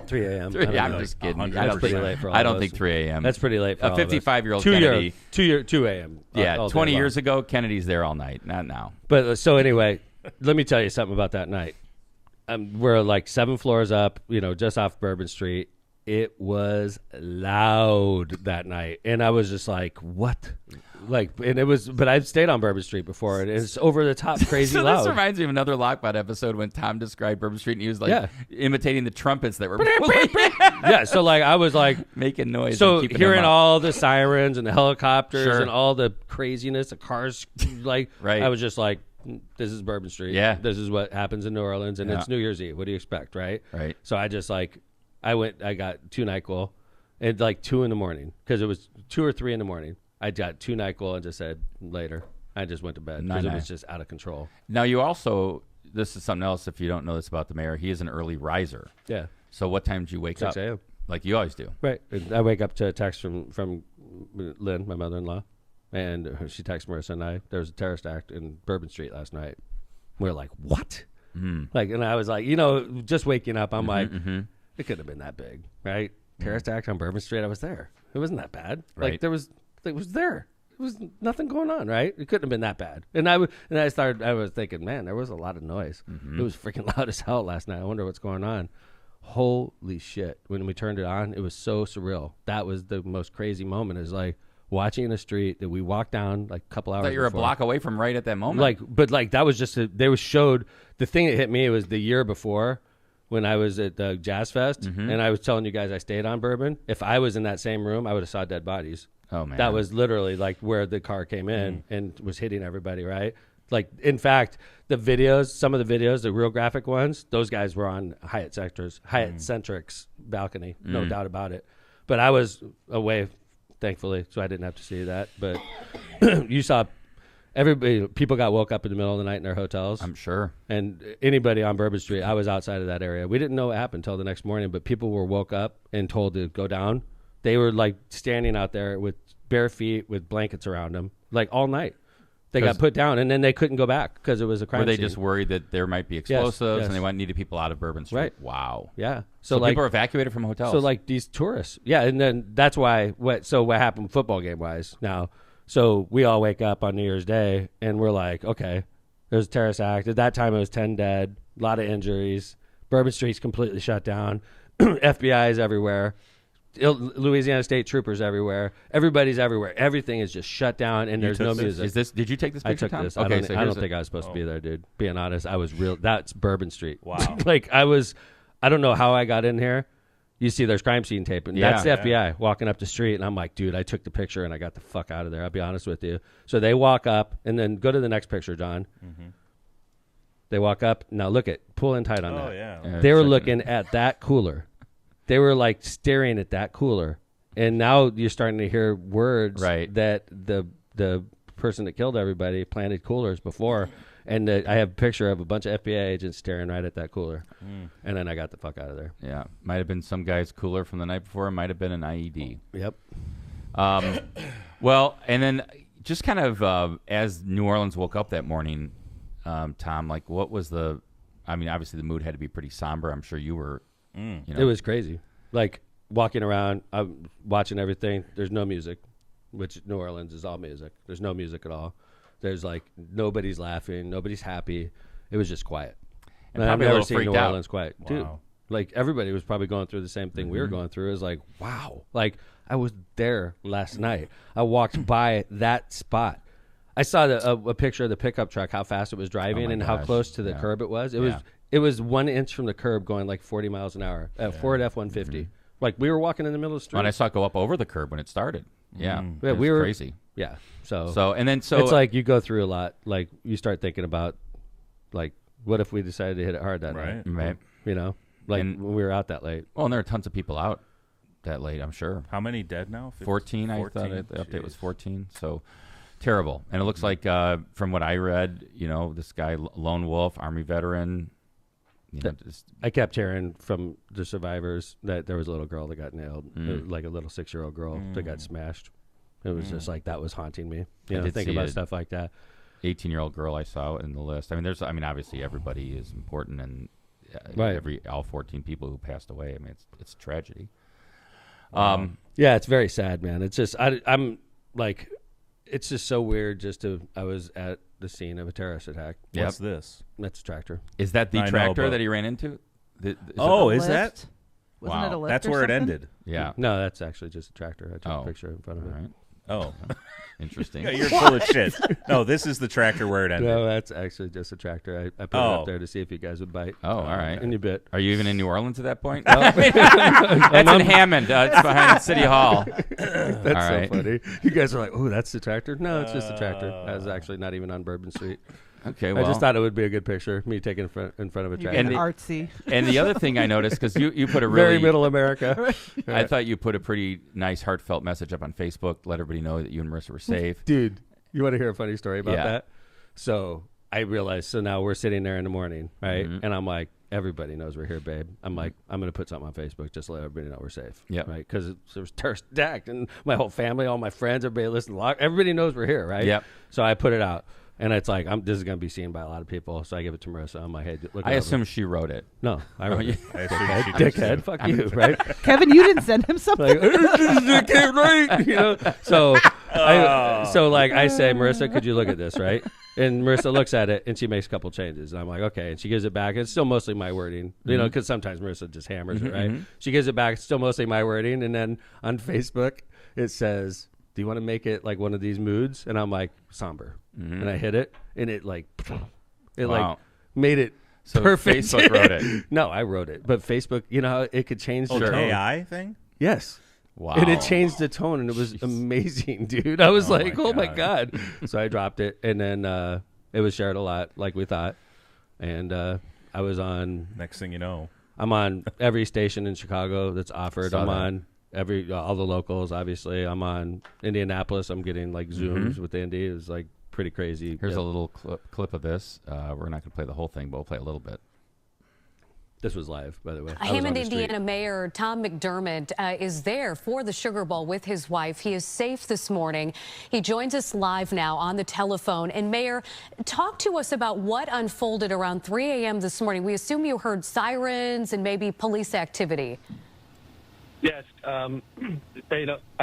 3 a.m. I'm just kidding. That's pretty late for all I of don't us. think 3 a.m. That's pretty late for a 55-year-old Kennedy. Kennedy. 2 a.m. Yeah, all 20 years ago, Kennedy's there all night. Not now. But so anyway, let me tell you something about that night. We're like 7 floors up, just off Bourbon Street. it was loud that night, and I was just like, "What?" Like, and it was, but I've stayed on Bourbon Street before, and it's over the top, crazy so loud. This reminds me of another Lockbot episode when Tom described Bourbon Street, and he was like imitating the trumpets that were yeah. So like, I was like making noise. So hearing all the sirens and the helicopters and all the craziness, the cars, like, I was just like, this is Bourbon Street. Yeah, this is what happens in New Orleans, and it's New Year's Eve. What do you expect, right? Right. So I just like, I got 2 NyQuil at like 2 a.m. because it was 2 or 3 a.m. I got 2 NyQuil and just said later. I just went to bed because it was just out of control. Now you also, this is something else. If you don't know this about the mayor, he is an early riser. Yeah. So what time did you wake up? 6 a.m. Like you always do. Right. I wake up to a text from Lynn, my mother-in-law, and she texted Marissa and I. There was a terrorist act in Bourbon Street last night. We were like, what? Like, and I was like, just waking up, I'm like, it couldn't have been that big, right? Terrorist act on Bourbon Street. I was there. It wasn't that bad. Right. Like it was there. It was nothing going on, right? It couldn't have been that bad. And I was thinking, man, there was a lot of noise. It was freaking loud as hell last night. I wonder what's going on. Holy shit. When we turned it on, it was so surreal. That was the most crazy moment, is like watching a street that we walked down like a couple hours before. You're a block away from right at that moment. But that was just, showed, the thing that hit me was the year before, when I was at the Jazz Fest, and I was telling you guys I stayed on Bourbon. If I was in that same room, I would have saw dead bodies. Oh, man. That was literally like where the car came in and was hitting everybody, right? Like, in fact, the videos, some of the videos, the real graphic ones, those guys were on Hyatt Centric's balcony, no doubt about it. But I was away, thankfully, so I didn't have to see that. But you saw people got woke up in the middle of the night in their hotels. I'm sure. And anybody on Bourbon Street, I was outside of that area. We didn't know what happened until the next morning, but people were woke up and told to go down. They were like standing out there with bare feet with blankets around them, like all night. They got put down, and then they couldn't go back because it was a crime scene. Were they scene. just worried that there might be explosives, yes. and they needed people out of Bourbon Street? Right. Wow. Yeah. So like, people are evacuated from hotels. So like these tourists. Yeah, and then that's why. What happened football game wise now? So we all wake up on New Year's Day, and we're like, okay, there's a terrorist act. At that time, it was 10 dead, a lot of injuries. Bourbon Street's completely shut down. FBI is everywhere. Louisiana State troopers everywhere. Everybody's everywhere. Everything is just shut down, and there's no music. Did you take this picture, I took Tom? this. Okay, I don't think I was supposed to be there, dude. Being honest, I was real. That's Bourbon Street. Wow. I don't know how I got in here. You see there's crime scene tape, and that's the FBI walking up the street, and I'm like, dude, I took the picture, and I got the fuck out of there. I'll be honest with you. So they walk up, and then go to the next picture, John. They walk up. Now look pull in tight on that. Yeah. They were looking at that cooler. They were like staring at that cooler, and now you're starting to hear words that the person that killed everybody planted coolers before, and I have a picture of a bunch of FBI agents staring right at that cooler, and then I got the fuck out of there. Yeah, might have been some guy's cooler from the night before. It might have been an IED. Yep. Well, and then just kind of as New Orleans woke up that morning, Tom, like what was obviously the mood had to be pretty somber. I'm sure you were. It was crazy. Like walking around, I'm watching everything. There's no music, which New Orleans is all music. There's no music at all. There's like nobody's laughing, nobody's happy. It was just quiet. And I've never seen New Orleans quiet, dude. Like everybody was probably going through the same thing we were going through. It was like, wow. Like I was there last night. I walked by that spot. I saw a picture of the pickup truck, how fast it was driving and how close to the curb it was. It was 1 inch from the curb going like 40 miles an hour. Ford F-150. Like we were walking in the middle of the street. When I saw it go up over the curb when it started. Yeah. Yeah, we were crazy. Yeah. So it's like you go through a lot. Like you start thinking about like what if we decided to hit it hard that night? Right. You know? Like when we were out that late. Well, and there are tons of people out that late, I'm sure. How many dead now? 14, I thought the update was 14. So terrible. And it looks like from what I read, this guy, lone wolf, Army veteran. I kept hearing from the survivors that there was a little girl that got nailed, like a little 6-year-old girl that got smashed. It was just like that was haunting me. Thinking about stuff like that. 18-year-old girl I saw in the list. Obviously everybody is important, and all 14 people who passed away. I mean, it's a tragedy. Yeah, it's very sad, man. It's just I'm like, it's just so weird. I was at the scene of a terrorist attack. What's this? That's a tractor. Is that the tractor that he ran into? Is that? Wasn't it a lift That's or where something? it ended. Yeah. No, that's actually just a tractor. I took a picture in front of it. All right. Oh. Interesting. Yeah, you're full of shit. No, this is the tractor where it ended. No, that's actually just a tractor. I put it up there to see if you guys would bite. Oh, all right. And you bit. Are you even in New Orleans at that point? That's in Hammond. It's behind City Hall. That's so funny. You guys are like, oh, that's the tractor? No, it's just a tractor. I was actually not even on Bourbon Street. Okay, well. I just thought it would be a good picture, me taking in front of a tractor. And artsy. And the other thing I noticed, because you put a very middle America. I thought you put a pretty nice, heartfelt message up on Facebook, let everybody know that you and Marissa were safe. Dude, you want to hear a funny story about that? So I realized, so now we're sitting there in the morning, right? Mm-hmm. And I'm like, everybody knows we're here, babe. I'm like, I'm going to put something on Facebook just to let everybody know we're safe. Yeah. Right? Because there was terrorist attack, and my whole family, all my friends, everybody listening, everybody knows we're here, right? Yep. So I put it out. And it's like, this is going to be seen by a lot of people. So I give it to Marissa. I'm like, hey, look I assume she wrote it. No, I wrote it. I assume she Dickhead, fuck you, right? Kevin, you didn't send him something. Like, dickhead, right? You know? So, I say, Marissa, could you look at this, right? And Marissa looks at it, and she makes a couple changes. And I'm like, okay. And she gives it back. It's still mostly my wording, you know, because sometimes Marissa just hammers it, right? She gives it back. It's still mostly my wording. And then on Facebook, it says, do you want to make it like one of these moods? And I'm like, somber. And I hit it, and it like made it perfect. Facebook wrote it. No, I wrote it. But Facebook, you know how it could change the tone. AI thing? Yes. Wow. And it changed the tone, and it was amazing, dude. I was my God. So I dropped it, and then it was shared a lot, like we thought. And I was on... Next thing you know. I'm on every station in Chicago that's offered. I'm on all the locals, obviously. I'm on Indianapolis. I'm getting like Zooms with Indy. It was like pretty crazy. Here's a little clip of this. We're not going to play the whole thing, but we'll play a little bit. This was live, by the way. Hammond, Indiana Mayor Tom McDermott is there for the Sugar Bowl with his wife. He is safe this morning. He joins us live now on the telephone. And Mayor, talk to us about what unfolded around 3 a.m. this morning. We assume you heard sirens and maybe police activity. Yes. I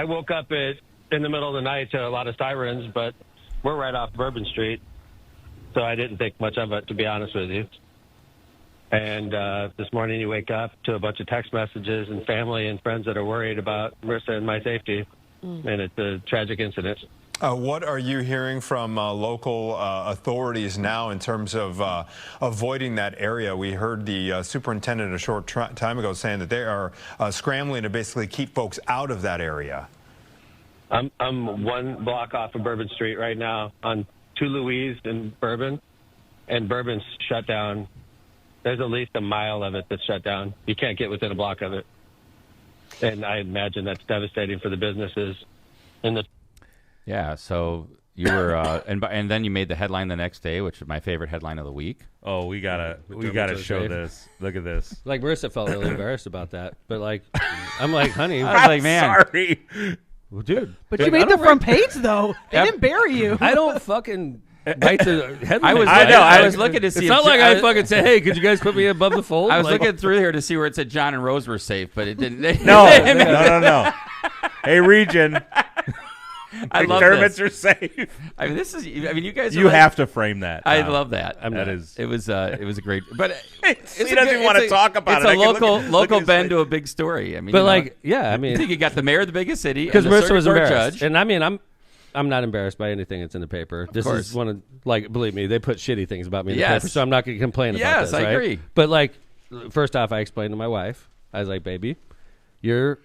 woke up in the middle of the night to a lot of sirens, but we're right off Bourbon Street, so I didn't think much of it, to be honest with you. And this morning you wake up to a bunch of text messages and family and friends that are worried about Marissa and my safety, and it's a tragic incident. What are you hearing from local authorities now in terms of avoiding that area? We heard the superintendent a short time ago saying that they are scrambling to basically keep folks out of that area. I'm 1 block off of Bourbon Street right now on 2 Louise and Bourbon, and Bourbon's shut down. There's at least a mile of it that's shut down. You can't get within a block of it. And I imagine that's devastating for the businesses. Yeah, so you were, and then you made the headline the next day, which is my favorite headline of the week. Oh, we gotta show this. Look at this. Like Marissa felt really embarrassed about that, but like, I'm like, honey, I was like, man, sorry, well, dude. But you made the front page though. They didn't bury you. I don't fucking write the headline. I was looking to see. It's not like I fucking say, hey, could you guys put me above the fold? I was looking through here to see where it said John and Rose were safe, but it didn't. No. Hey, Region. I love McDermott's are safe. I mean, you guys. You have to frame that. I love that. It was a great. But he doesn't even want to talk about it. It's a local bend to a big story. I mean, but I mean, I think you got the mayor of the biggest city because Marissa was embarrassed, judge. and I mean, I'm not embarrassed by anything that's in the paper. This is one of believe me, they put shitty things about me in the paper, so I'm not going to complain about this. Yes, I agree. But first off, I explained to my wife, I was like, baby, you're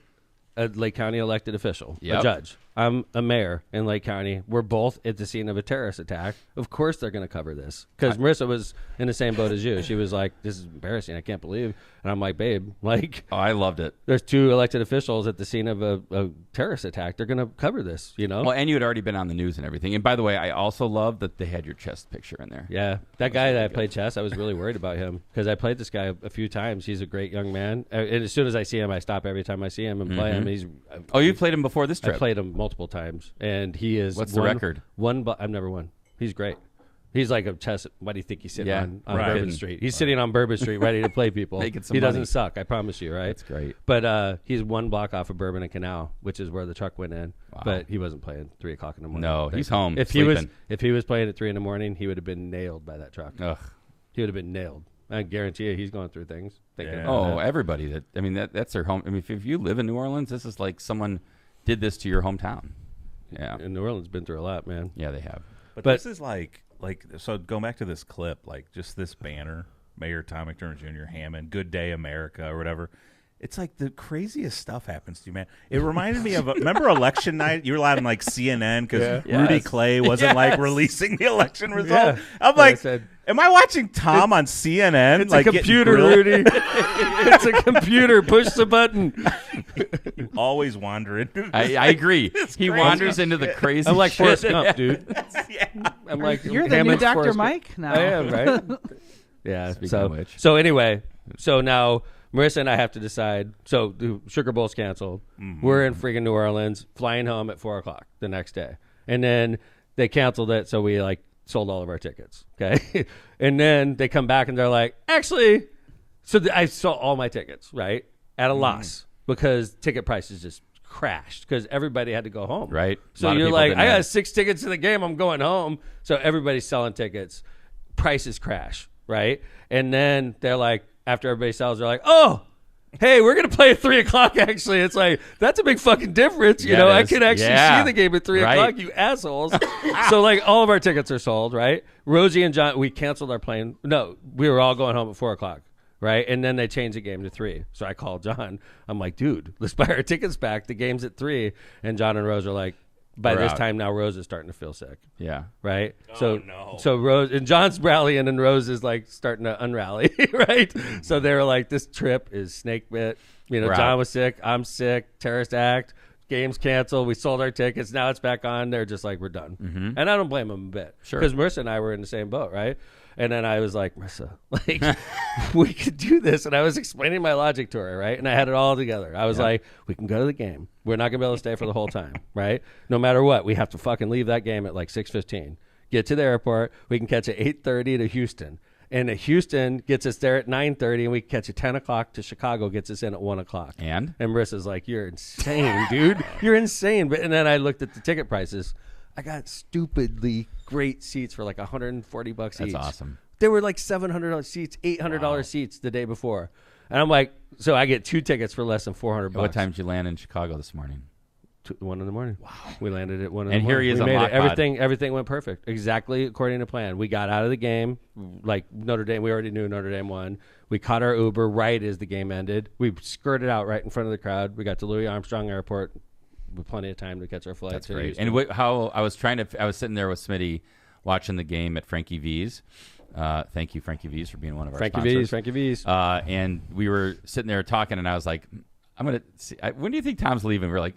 a Lake County elected official, a judge. I'm a mayor in Lake County. We're both at the scene of a terrorist attack. Of course they're going to cover this. Because Marissa was in the same boat as you. She was like, this is embarrassing. I can't believe. And I'm like, babe, oh, I loved it. There's 2 elected officials at the scene of a terrorist attack. They're going to cover this, you know? Well, and you had already been on the news and everything. And by the way, I also love that they had your chest picture in there. Yeah. That guy that I played chess, I was really worried about him. Because I played this guy a few times. He's a great young man. And as soon as I see him, I stop every time I see him and play him. You played him before this trip? I played him multiple times. And he is. What's the record? I've never won. He's great. He's like a chess. Why do you think he's sitting on right. Bourbon Street? He's sitting on Bourbon Street ready to play people. He doesn't suck. I promise you, right? That's great. But he's 1 block off of Bourbon and Canal, which is where the truck went in. Wow. But he wasn't playing 3 o'clock in the morning. No, he's home. If he was playing at 3 in the morning, he would have been nailed by that truck. Ugh. He would have been nailed. I guarantee you, he's going through things. Everybody. That's their home. I mean, if you live in New Orleans, this is like someone did this to your hometown. Yeah, and New Orleans been through a lot, man. Yeah, they have. But this is like so. Going back to this clip, like just this banner, Mayor Tom McDermott Jr., Hammond, "Good Day America" or whatever. It's like the craziest stuff happens to you, man. It reminded me of remember election night? You were on like CNN because Rudy Clay wasn't like releasing the election result. Yeah. I'm like, am I watching Tom on CNN? It's like a computer, Rudy. It's a computer. Push the button. You always wandering. I agree. He wanders into the crazy. I'm like shit. Forrest Gump, dude. I'm like you're the new Dr. Mike now. I am, right? Yeah. So anyway, now Marissa and I have to decide. So the Sugar Bowl's canceled. Mm-hmm. We're in freaking New Orleans, flying home at 4:00 the next day, and then they canceled it. So we like sold all of our tickets. Okay, and then they come back and they're like, actually, I sold all my tickets right at a loss because ticket prices just crashed because everybody had to go home. Right. So you're like, I got 6 tickets to the game. I'm going home. So everybody's selling tickets. Prices crash. Right. And then they're like, after everybody sells, they're like, oh, hey, we're going to play at 3:00. Actually, it's like, that's a big fucking difference. You know, I can actually see the game at 3:00, you assholes. So like all of our tickets are sold. Right. Rosie and John, we canceled our plane. No, we were all going home at 4:00. Right. And then they changed the game to 3. So I called John. I'm like, dude, let's buy our tickets back. The game's at 3. And John and Rose are like, by this time now, Rose is starting to feel sick. Yeah. Right. Oh, no. So Rose and John's rallying, and Rose is like starting to unrally. Right. So they were like, this trip is snake bit. You know, John was sick. I'm sick. Terrorist act. Game's canceled. We sold our tickets. Now it's back on. They're just like, we're done. Mm-hmm. And I don't blame them a bit. Sure. Because Marissa and I were in the same boat. Right. And then I was like, Marissa, like, we could do this. And I was explaining my logic to her, right? And I had it all together. I was like, we can go to the game. We're not going to be able to stay for the whole time, right? No matter what, we have to fucking leave that game at like 6:15. Get to the airport. We can catch at 8:30 to Houston. And Houston gets us there at 9:30, and we catch at 10:00 to Chicago, gets us in at 1:00. And Marissa's like, you're insane, dude. You're insane. And then I looked at the ticket prices. I got stupidly great seats for like $140 each. That's awesome. They were like $700 seats, $800 seats the day before. And I'm like, so I get 2 tickets for less than $400. What time did you land in Chicago this morning? 1 in the morning. Wow. We landed at 1 in the morning. And here he is on Lock Pod. Everything went perfect. Exactly according to plan. We got out of the game. Like Notre Dame, we already knew Notre Dame won. We caught our Uber right as the game ended. We skirted out right in front of the crowd. We got to Louis Armstrong Airport with plenty of time to catch our flight. That's great. And how I was sitting there with Smitty watching the game at Frankie V's. Thank you, Frankie V's, for being one of our sponsors. Frankie V's. And we were sitting there talking, and I was like, I'm going to see. When do you think Tom's leaving? We're like,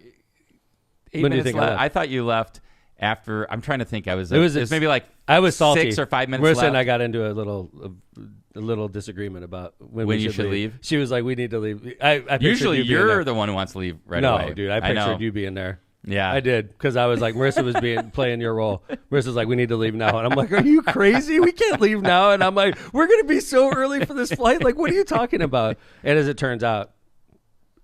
8 when minutes do you think left. I thought you left after. I'm trying to think. It was maybe like I was salty. 6 or 5 minutes Marissa left. And I got into a little disagreement about when you should leave. She was like, we need to leave. Usually you're the one who wants to leave right away. No, dude, I pictured you being there. Yeah, I did, because I was like, Marissa was playing your role. Marissa's like, we need to leave now, and I'm like, are you crazy? We can't leave now. And I'm like, we're gonna be so early for this flight. Like, what are you talking about? And as it turns out,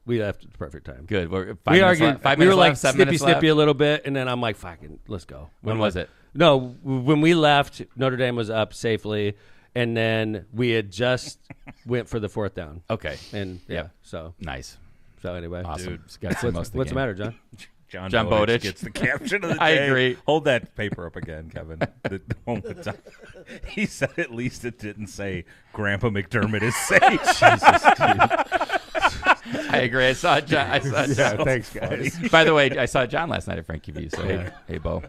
we left at the perfect time. Good. We argued. We were like snippy a little bit, and then I'm like, fucking, let's go. When was it? No, when we left, Notre Dame was up safely, and then we had just went for the 4th down. Okay. And so nice. So anyway, awesome. Dude, what's the matter, John? John Bowditch gets the caption of the day. I agree. Hold that paper up again, Kevin. He said at least it didn't say Grandpa McDermott is safe. Jesus, dude. I agree. I saw John. Thanks, guys. By the way, I saw John last night at Frankie V. So hey, Bo.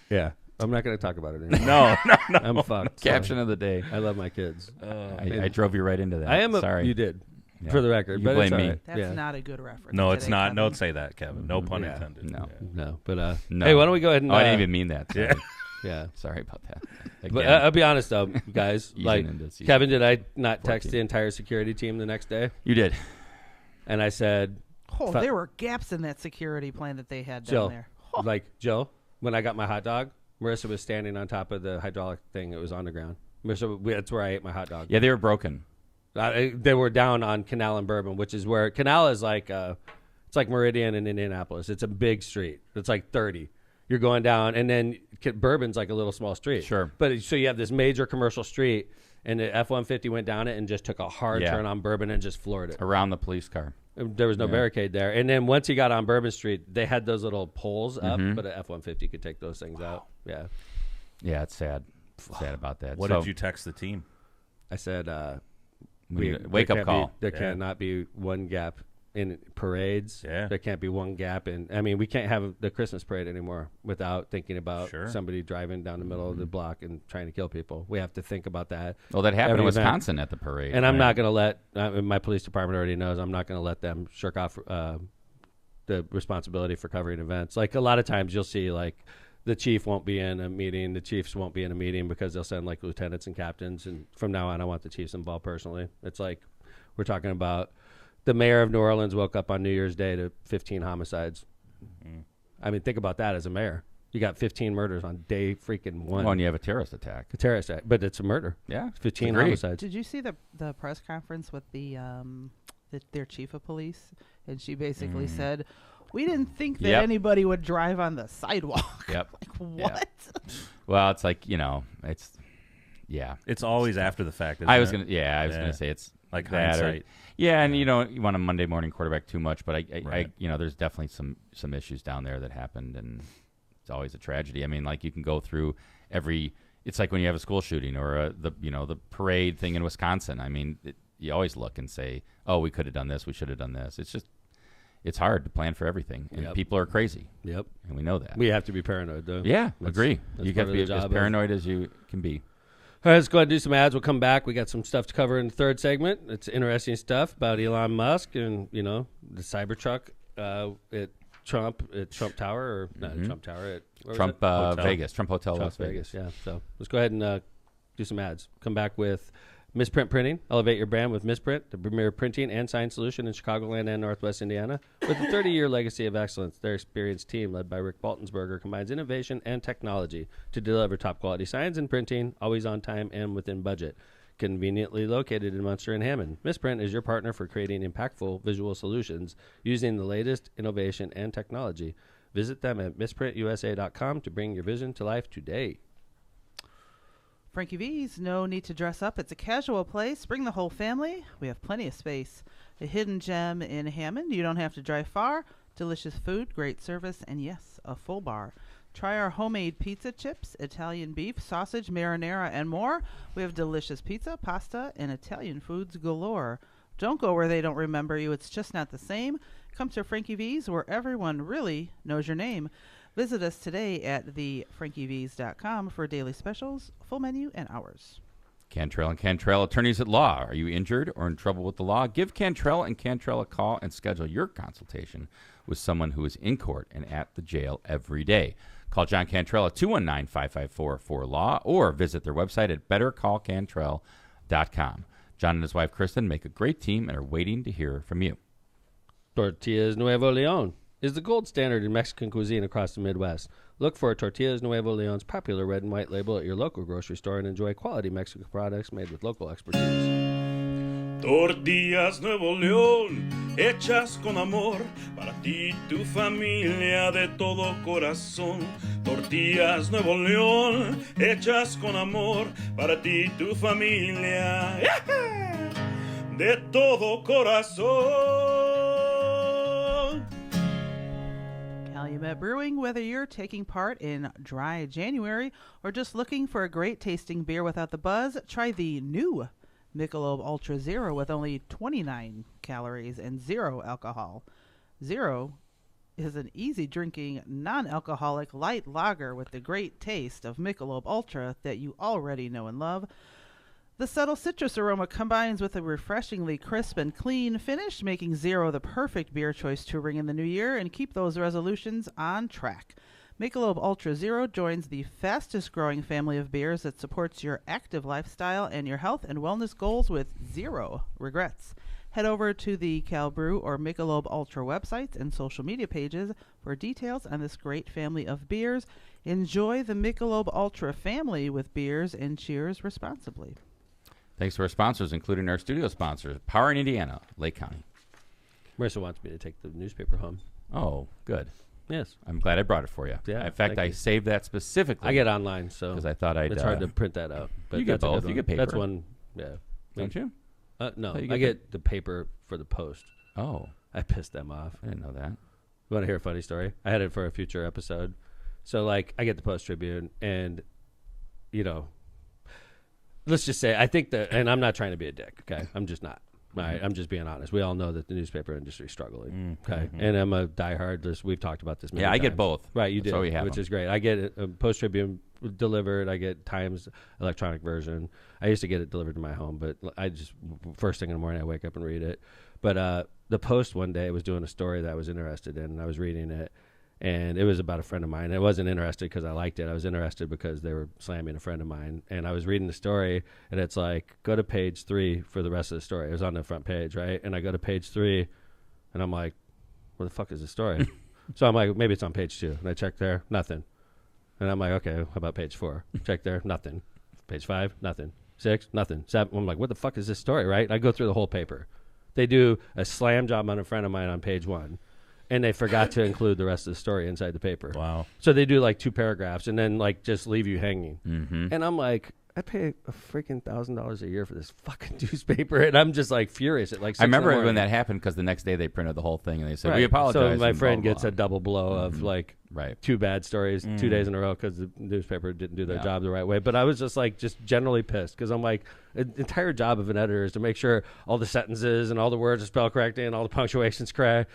Yeah. I'm not going to talk about it anymore. No. I'm fucked. Caption of the day. I love my kids. I drove you right into that. I am. Sorry. You did. Yeah. For the record, you but blame it's me. right. That's not a good reference. No, it's not. Kevin. Don't say that, Kevin. No pun intended. No. But no. Hey, why don't we go ahead and? I didn't even mean that. Sorry. Yeah. Sorry about that. Again, but I'll be honest though, guys. like Kevin, did I not text 14. the entire security team the next day? You did. And I said, "Oh, there were gaps in that security plan that they had down there." Like Jill, when I got my hot dog, Marissa was standing on top of the hydraulic thing. It was on the ground. Marissa, that's where I ate my hot dog. Yeah, they were broken. They were down on Canal and Bourbon, which is where Canal is like it's like Meridian in Indianapolis. It's a big street. It's like 30, You're going down, and then Bourbon's like a little small street. Sure. But so you have this major commercial street, and the F-150 went down it and just took a hard turn on Bourbon and just floored it. Around the police car. There was no barricade there. And then once he got on Bourbon Street, they had those little poles up, but an F-150 could take those things out. Yeah. Yeah, it's sad. Sad about that. What did you text the team? I said, wake-up call. There cannot be one gap in parades. Yeah. There can't be one gap in. I mean, we can't have the Christmas parade anymore without thinking about somebody driving down the middle of the block and trying to kill people. We have to think about that. Well, that happened in Wisconsin at the parade. And I'm not going to let my police department already knows I'm not going to let them shirk off the responsibility for covering events. Like a lot of times you'll see like the chief won't be in a meeting. The chiefs won't be in a meeting because they'll send like lieutenants and captains. And from now on, I want the chiefs involved personally. It's like we're talking about. The mayor of New Orleans woke up on New Year's Day to 15 homicides. I mean, think about that as a mayor. You got 15 murders on day freaking one. Well, and you have a terrorist attack. A terrorist attack, but it's a murder. Yeah, 15 homicides. Did you see the press conference with their chief of police? And she basically said, "We didn't think that anybody would drive on the sidewalk." Yep. Like what? Yeah. Well, it's like it's It's always after the fact. I was gonna say it's like hindsight. And you want a Monday morning quarterback too much, but I there's definitely some issues down there that happened, and it's always a tragedy. I mean, like you can go through it's like when you have a school shooting or the parade thing in Wisconsin. I mean, you always look and say, oh, we could have done this, we should have done this. It's hard to plan for everything, and people are crazy. Yep, and we know that. We have to be paranoid, though. Yeah, agree. You have to be as paranoid as you can be. All right, let's go ahead and do some ads. We'll come back. We got some stuff to cover in the third segment. It's interesting stuff about Elon Musk and, the Cybertruck at Trump Tower, or not Trump Tower, at Trump Vegas, Trump Hotel Las Vegas. Yeah, so let's go ahead and do some ads. Come back with Misprint Printing. Elevate your brand with Misprint, the premier printing and sign solution in Chicagoland and Northwest Indiana. With a 30-year legacy of excellence, their experienced team, led by Rick Baltensberger, combines innovation and technology to deliver top-quality signs and printing, always on time and within budget. Conveniently located in Munster and Hammond, Misprint is your partner for creating impactful visual solutions using the latest innovation and technology. Visit them at misprintusa.com to bring your vision to life today. Frankie V's, no need to dress up. It's a casual place. Bring the whole family. We have plenty of space. A hidden gem in Hammond. You don't have to drive far. Delicious food, great service, and yes, a full bar. Try our homemade pizza chips, Italian beef, sausage, marinara, and more. We have delicious pizza, pasta, and Italian foods galore. Don't go where they don't remember you. It's just not the same. Come to Frankie V's, where everyone really knows your name. Visit us today at thefrankieVs.com for daily specials, full menu, and hours. Cantrell and Cantrell, attorneys at law. Are you injured or in trouble with the law? Give Cantrell and Cantrell a call and schedule your consultation with someone who is in court and at the jail every day. Call John Cantrell at 219-554-4LAW or visit their website at bettercallcantrell.com. John and his wife, Kristen, make a great team and are waiting to hear from you. Tortillas Nuevo Leon is the gold standard in Mexican cuisine across the Midwest. Look for Tortillas Nuevo Leon's popular red and white label at your local grocery store and enjoy quality Mexican products made with local expertise. Tortillas Nuevo León, hechas con amor, para ti, tu familia, de todo corazón. Tortillas Nuevo León, hechas con amor, para ti, tu familia, de todo corazón. Calumet Brewing, whether you're taking part in Dry January or just looking for a great tasting beer without the buzz, try the new Michelob Ultra Zero with only 29 calories and 0 alcohol. Zero is an easy drinking, non-alcoholic light lager with the great taste of Michelob Ultra that you already know and love. The subtle citrus aroma combines with a refreshingly crisp and clean finish, making Zero the perfect beer choice to ring in the new year and keep those resolutions on track. Michelob Ultra Zero joins the fastest-growing family of beers that supports your active lifestyle and your health and wellness goals with zero regrets. Head over to the Cal Brew or Michelob Ultra websites and social media pages for details on this great family of beers. Enjoy the Michelob Ultra family with beers and cheers responsibly. Thanks to our sponsors, including our studio sponsors, Power in Indiana, Lake County. Marissa wants me to take the newspaper home. Oh, good. Yes. I'm glad I brought it for you. Yeah. In fact, I saved that specifically. I get online, so because I thought it's hard to print that out. But you get both. You get paper. That's one. Yeah. Don't you? No, I get the paper for the Post. Oh. I pissed them off. I didn't know that. You want to hear a funny story? I had it for a future episode. So, like, I get the Post Tribune, and, you know, let's just say, I think that, and I'm not trying to be a dick, okay? I'm just not. All right, I'm just being honest. We all know that the newspaper industry is struggling, okay? And I'm a diehard. We've talked about this many times. I get both. Right, you do, which is great. I get a Post Tribune delivered. I get Times electronic version. I used to get it delivered to my home, but I just, first thing in the morning, I wake up and read it. But the Post one day was doing a story that I was interested in, and I was reading it. And it was about a friend of mine. I wasn't interested because I liked it. I was interested because they were slamming a friend of mine. And I was reading the story, and it's like, go to page 3 for the rest of the story. It was on the front page, right? And I go to page 3, and I'm like, where the fuck is the story? So I'm like, maybe it's on page 2. And I check there, nothing. And I'm like, okay, how about page 4? Check there, nothing. Page 5, nothing. 6, nothing. 7, I'm like, what the fuck is this story, right? And I go through the whole paper. They do a slam job on a friend of mine on page 1. And they forgot to include the rest of the story inside the paper. Wow. So they do like 2 paragraphs and then like just leave you hanging. And I'm like, I pay a freaking $1,000 a year for this fucking newspaper, and I'm just like furious at like 6 I remember when that happened because the next day they printed the whole thing and they said, we apologize. So my friend gets a double blow of like 2 bad stories 2 days in a row because the newspaper didn't do their job the right way. But I was just like generally pissed because I'm like, an entire job of an editor is to make sure all the sentences and all the words are spelled correctly and all the punctuation's correct.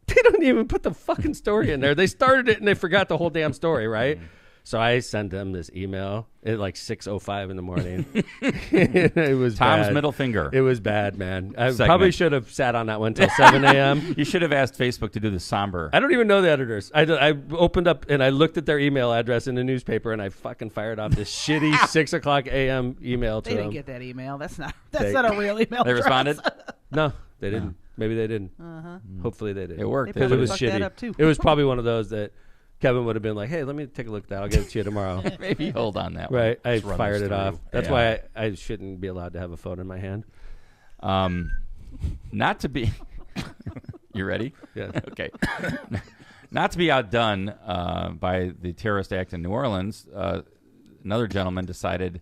They don't even put the fucking story in there. They started it and they forgot the whole damn story, right? So I sent them this email at like 6:05 in the morning. It was Tom's bad. middle finger. It was bad, man. I probably should have sat on that one till 7 a.m. You should have asked Facebook to do the somber. I don't even know the editors. I opened up and I looked at their email address in the newspaper and I fucking fired off this shitty 6:00 a.m. email to them. They didn't get that email. That's not a real email. They responded? No, they didn't. Maybe they didn't. Hopefully they did. It worked. Because it was shitty. It was probably one of those that Kevin would have been like, hey, let me take a look at that. I'll get it to you tomorrow. Maybe hold on that one. Right. I Just fired it off. That's why I shouldn't be allowed to have a phone in my hand. Not to be... You ready? Yeah. Okay. Not to be outdone by the terrorist act in New Orleans, another gentleman decided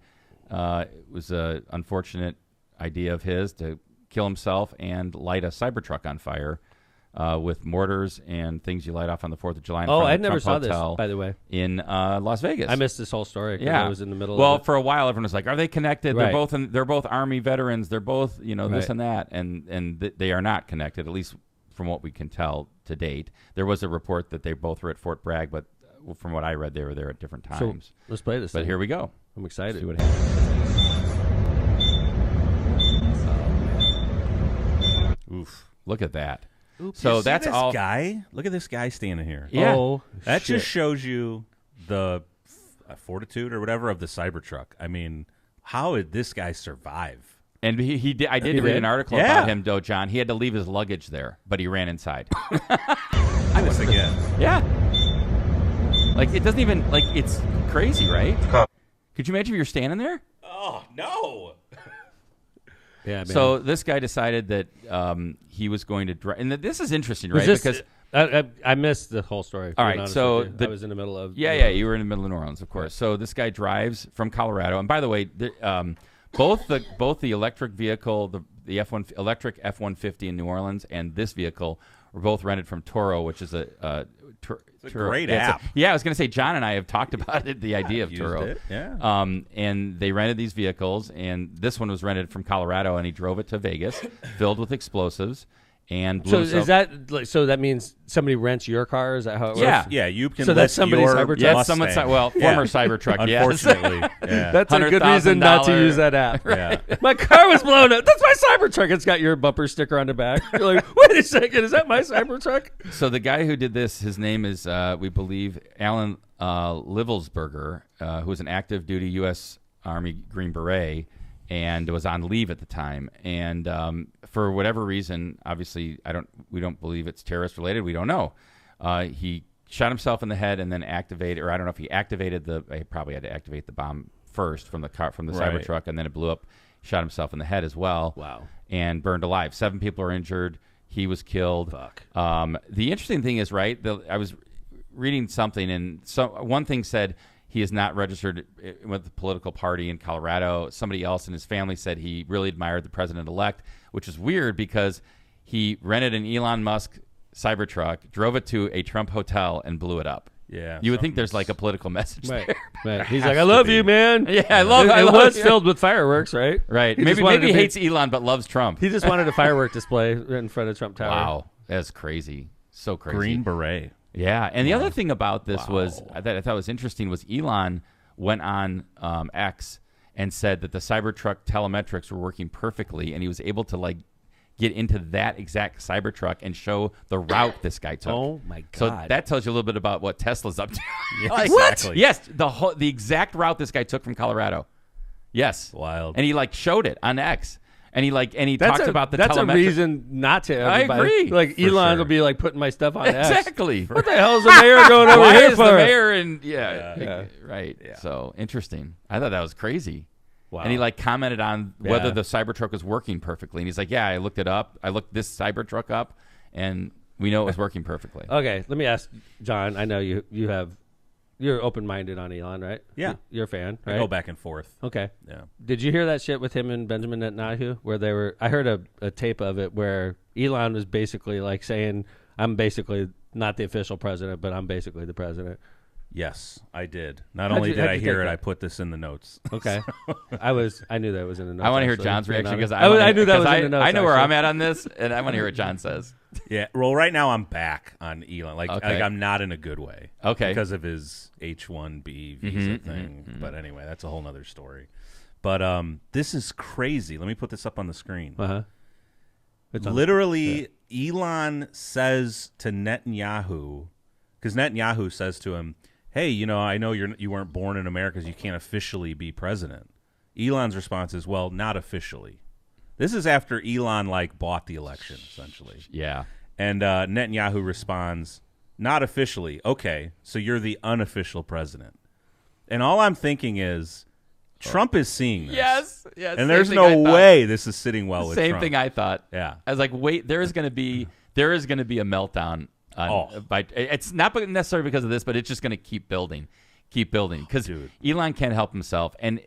it was an unfortunate idea of his to kill himself and light a Cybertruck on fire with mortars and things you light off on the 4th of July. I never saw this, by the way. In Las Vegas. I missed this whole story because I was in the middle of it. For a while, everyone was like, are they connected? Right. They're both Army veterans. They're both, this and that. And they are not connected, at least from what we can tell to date. There was a report that they both were at Fort Bragg, but from what I read, they were there at different times. So let's play this. But here we go. I'm excited. See what happens. Oof! Look at that. Oops. So that's all. Guy, look at this guy standing here. Yeah. Oh, that shit. just shows you the fortitude or whatever of the Cybertruck. I mean, how did this guy survive? And he did. I did read an article about him, though, John. He had to leave his luggage there, but he ran inside. Once again. Yeah. Like it doesn't even it's crazy, right? Could you imagine if you're standing there? Oh no. Yeah, man. So this guy decided that he was going to drive, and this is interesting, right? Because I missed the whole story. All right, so I was in the middle of you were in the middle of New Orleans, of course. So this guy drives from Colorado, and by the way, both the electric vehicle, the electric F-150 in New Orleans, and this vehicle were both rented from Turo, which is a great app. I was going to say, John and I have talked about it, the idea of Turo. It. Yeah. And they rented these vehicles, and this one was rented from Colorado, and he drove it to Vegas, filled with explosives, and blew himself. So that means somebody rents your car? Is that how it works? Yeah, you can. So that's somebody's Cybertruck. Yeah, someone's former Cybertruck. Unfortunately, that's a good reason not to use that app. Right? Yeah. My car was blown up. That's my Cybertruck. It's got your bumper sticker on the back. You're like, wait a second, is that my Cybertruck? So the guy who did this, his name is, we believe, Alan Livelsberger, who was an active duty U.S. Army Green Beret, and was on leave at the time. And for whatever reason, obviously, we don't believe it's terrorist related. We don't know. He shot himself in the head and then activated, or I don't know if he activated he probably had to activate the bomb first from the Cybertruck, and then it blew up. Shot himself in the head as well. Wow. And burned alive. 7 people are injured. He was killed. Fuck. The interesting thing is, right, I was reading something, and one thing said he is not registered with the political party in Colorado. Somebody else in his family said he really admired the president-elect, which is weird because he rented an Elon Musk Cybertruck, drove it to a Trump hotel, and blew it up. Yeah, you would think there's like a political message there. Right. He's like, I love you, man. Yeah, I love it. It was filled with fireworks, right? Right. Maybe he hates Elon but loves Trump. He just wanted a firework display right in front of Trump Tower. Wow, that's crazy. So crazy. Green Beret. Yeah, and the other thing about this was that I thought was interesting was Elon went on X and said that the Cybertruck telemetrics were working perfectly, and he was able to like get into that exact Cybertruck and show the route this guy took. Oh my God! So that tells you a little bit about what Tesla's up to. Yeah, exactly. Yes, the exact route this guy took from Colorado. Yes, wild. And he like showed it on X. And he talked about the That's telemetric. a reason not to. Everybody. I agree. Like Elon will be like putting my stuff on X. Exactly. What the hell is the mayor going over Why here is for? the mayor and right. Yeah. So interesting. I thought that was crazy. Wow. And he like commented on whether the Cybertruck was working perfectly. And he's like, yeah, I looked it up. I looked this Cybertruck up, and we know it was working perfectly. Okay, let me ask John. I know you're open-minded on Elon, right? Yeah. You're a fan, right? I go back and forth. Okay. Yeah. Did you hear that shit with him and Benjamin Netanyahu where I heard a tape of it where Elon was basically like saying, I'm basically not the official president, but I'm basically the president. Yes, I did. Not only did I hear it, I put this in the notes. Okay. I knew that was in the notes. I want to hear John's reaction because I knew that was in the notes. I know where I'm at on this, and I want to hear what John says. Yeah. Well, right now I'm back on Elon. Like I'm not in a good way. Okay. Because of his H-1B visa thing. But anyway, that's a whole nother story. But this is crazy. Let me put this up on the screen. Uh-huh. Literally, Elon says to Netanyahu, because Netanyahu says to him, hey, I know you weren't born in America, so you can't officially be president. Elon's response is, well, not officially. This is after Elon bought the election, essentially. Yeah. And Netanyahu responds, not officially. Okay, so you're the unofficial president. And all I'm thinking is, Trump is seeing this. Yes. And there's no way this is sitting well with Trump. Same thing I thought. Yeah. I was like, wait, there is going to be a meltdown. It's not necessarily because of this, but it's just going to keep building because Elon can't help himself. And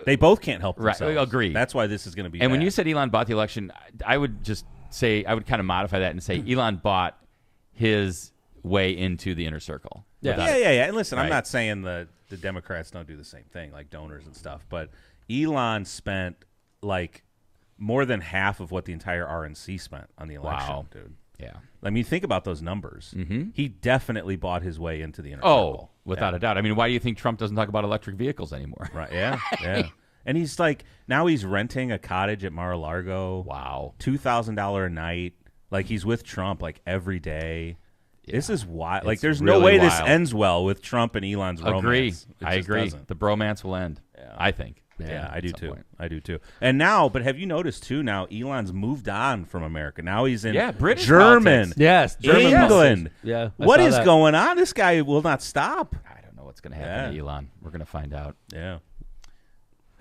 they both can't help themselves. Right, agree. That's why this is going to be. And bad. when you said Elon bought the election, I would just say I would kind of modify that and say Elon bought his way into the inner circle. Yeah. And listen, I'm not saying the Democrats don't do the same thing, like donors and stuff, but Elon spent more than half of what the entire RNC spent on the election, dude. Yeah. I mean, think about those numbers. Mm-hmm. He definitely bought his way into the inner circle. Without a doubt. I mean, why do you think Trump doesn't talk about electric vehicles anymore? Right, yeah. And he's now he's renting a cottage at Mar-a-Lago. Wow. $2,000 a night. He's with Trump every day. Yeah. This is wild. There's really no way wild. this ends well with Trump and Elon's romance. I agree. Doesn't. The bromance will end, I think. Yeah, I do too. I do too. And now, but have you noticed too? Now Elon's moved on from America. Now he's in British German, politics. Yes, German England. Yeah, what is going on? This guy will not stop. I don't know what's going to happen to Elon. We're going to find out. Yeah.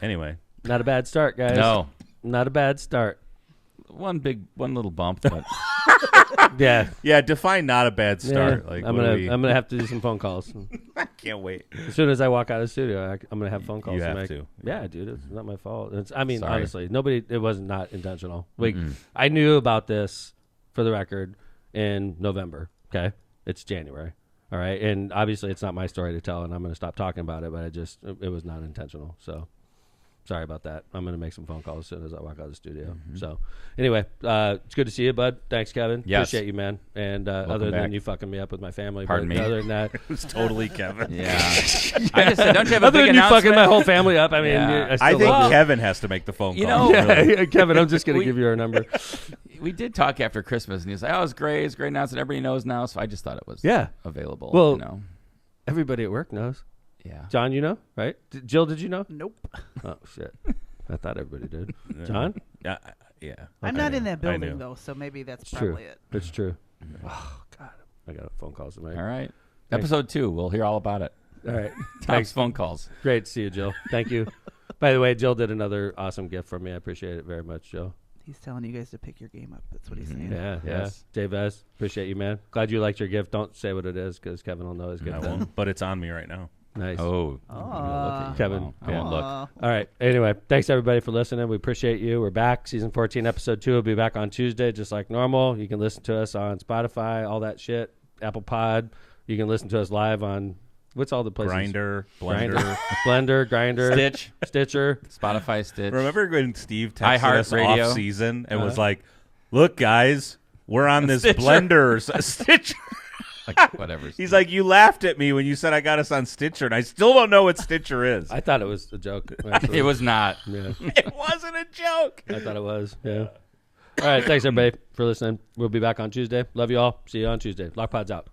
Anyway, not a bad start, guys. No, not a bad start. One little bump, but yeah. Define not a bad start. I'm gonna have to do some phone calls. I can't wait. As soon as I walk out of the studio, I'm gonna have phone calls. You have to. Yeah, dude, it's not my fault. Honestly, it was not intentional. I knew about this, for the record, in November. Okay, it's January. All right, and obviously it's not my story to tell, and I'm gonna stop talking about it. But it was not intentional. So. Sorry about that. I'm going to make some phone calls as soon as I walk out of the studio. Mm-hmm. So, anyway, it's good to see you, bud. Thanks, Kevin. Yes. Appreciate you, man. And other than you fucking me up with my family. Pardon me. Other than that. It was totally Kevin. Yeah. I just said, don't you have other a big than you announcement? fucking my whole family up. I mean, I think Kevin has to make the phone call. Really. Kevin, I'm just going to give you our number. We did talk after Christmas, and he was like, it's great. It's great announcement. Everybody knows now. So I just thought it was available. Well, everybody at work knows. Yeah. John, you know, right? Jill, did you know? Nope. Oh, shit. I thought everybody did. John? Yeah. I'm not in that building, though, so maybe that's probably it. It's true. Oh, God. I got phone calls tonight. All right. Episode 2. We'll hear all about it. All right. Thanks. Phone calls. Great to see you, Jill. Thank you. By the way, Jill did another awesome gift for me. I appreciate it very much, Jill. He's telling you guys to pick your game up. That's what he's saying. Yeah, yes. Dave S, appreciate you, man. Glad you liked your gift. Don't say what it is because Kevin will know his gift. I won't, but it's on me right now. Nice. Oh. Kevin. I won't look. All right. Anyway, thanks everybody for listening. We appreciate you. We're back. Season 14, episode 2 will be back on Tuesday, just like normal. You can listen to us on Spotify, all that shit, Apple Pod. You can listen to us live on... What's all the places? Blender, Grindr, Stitcher, Spotify, Stitch. Remember when Steve texted us Radio. off season and was like, "Look, guys, we're on this Blender Stitcher." Like, whatever. He's like, "You laughed at me when you said I got us on Stitcher, and I still don't know what Stitcher is." I thought it was a joke. It was not. Yeah. It wasn't a joke. I thought it was. Yeah. All right. Thanks everybody for listening. We'll be back on Tuesday. Love you all. See you on Tuesday. LockPod's out.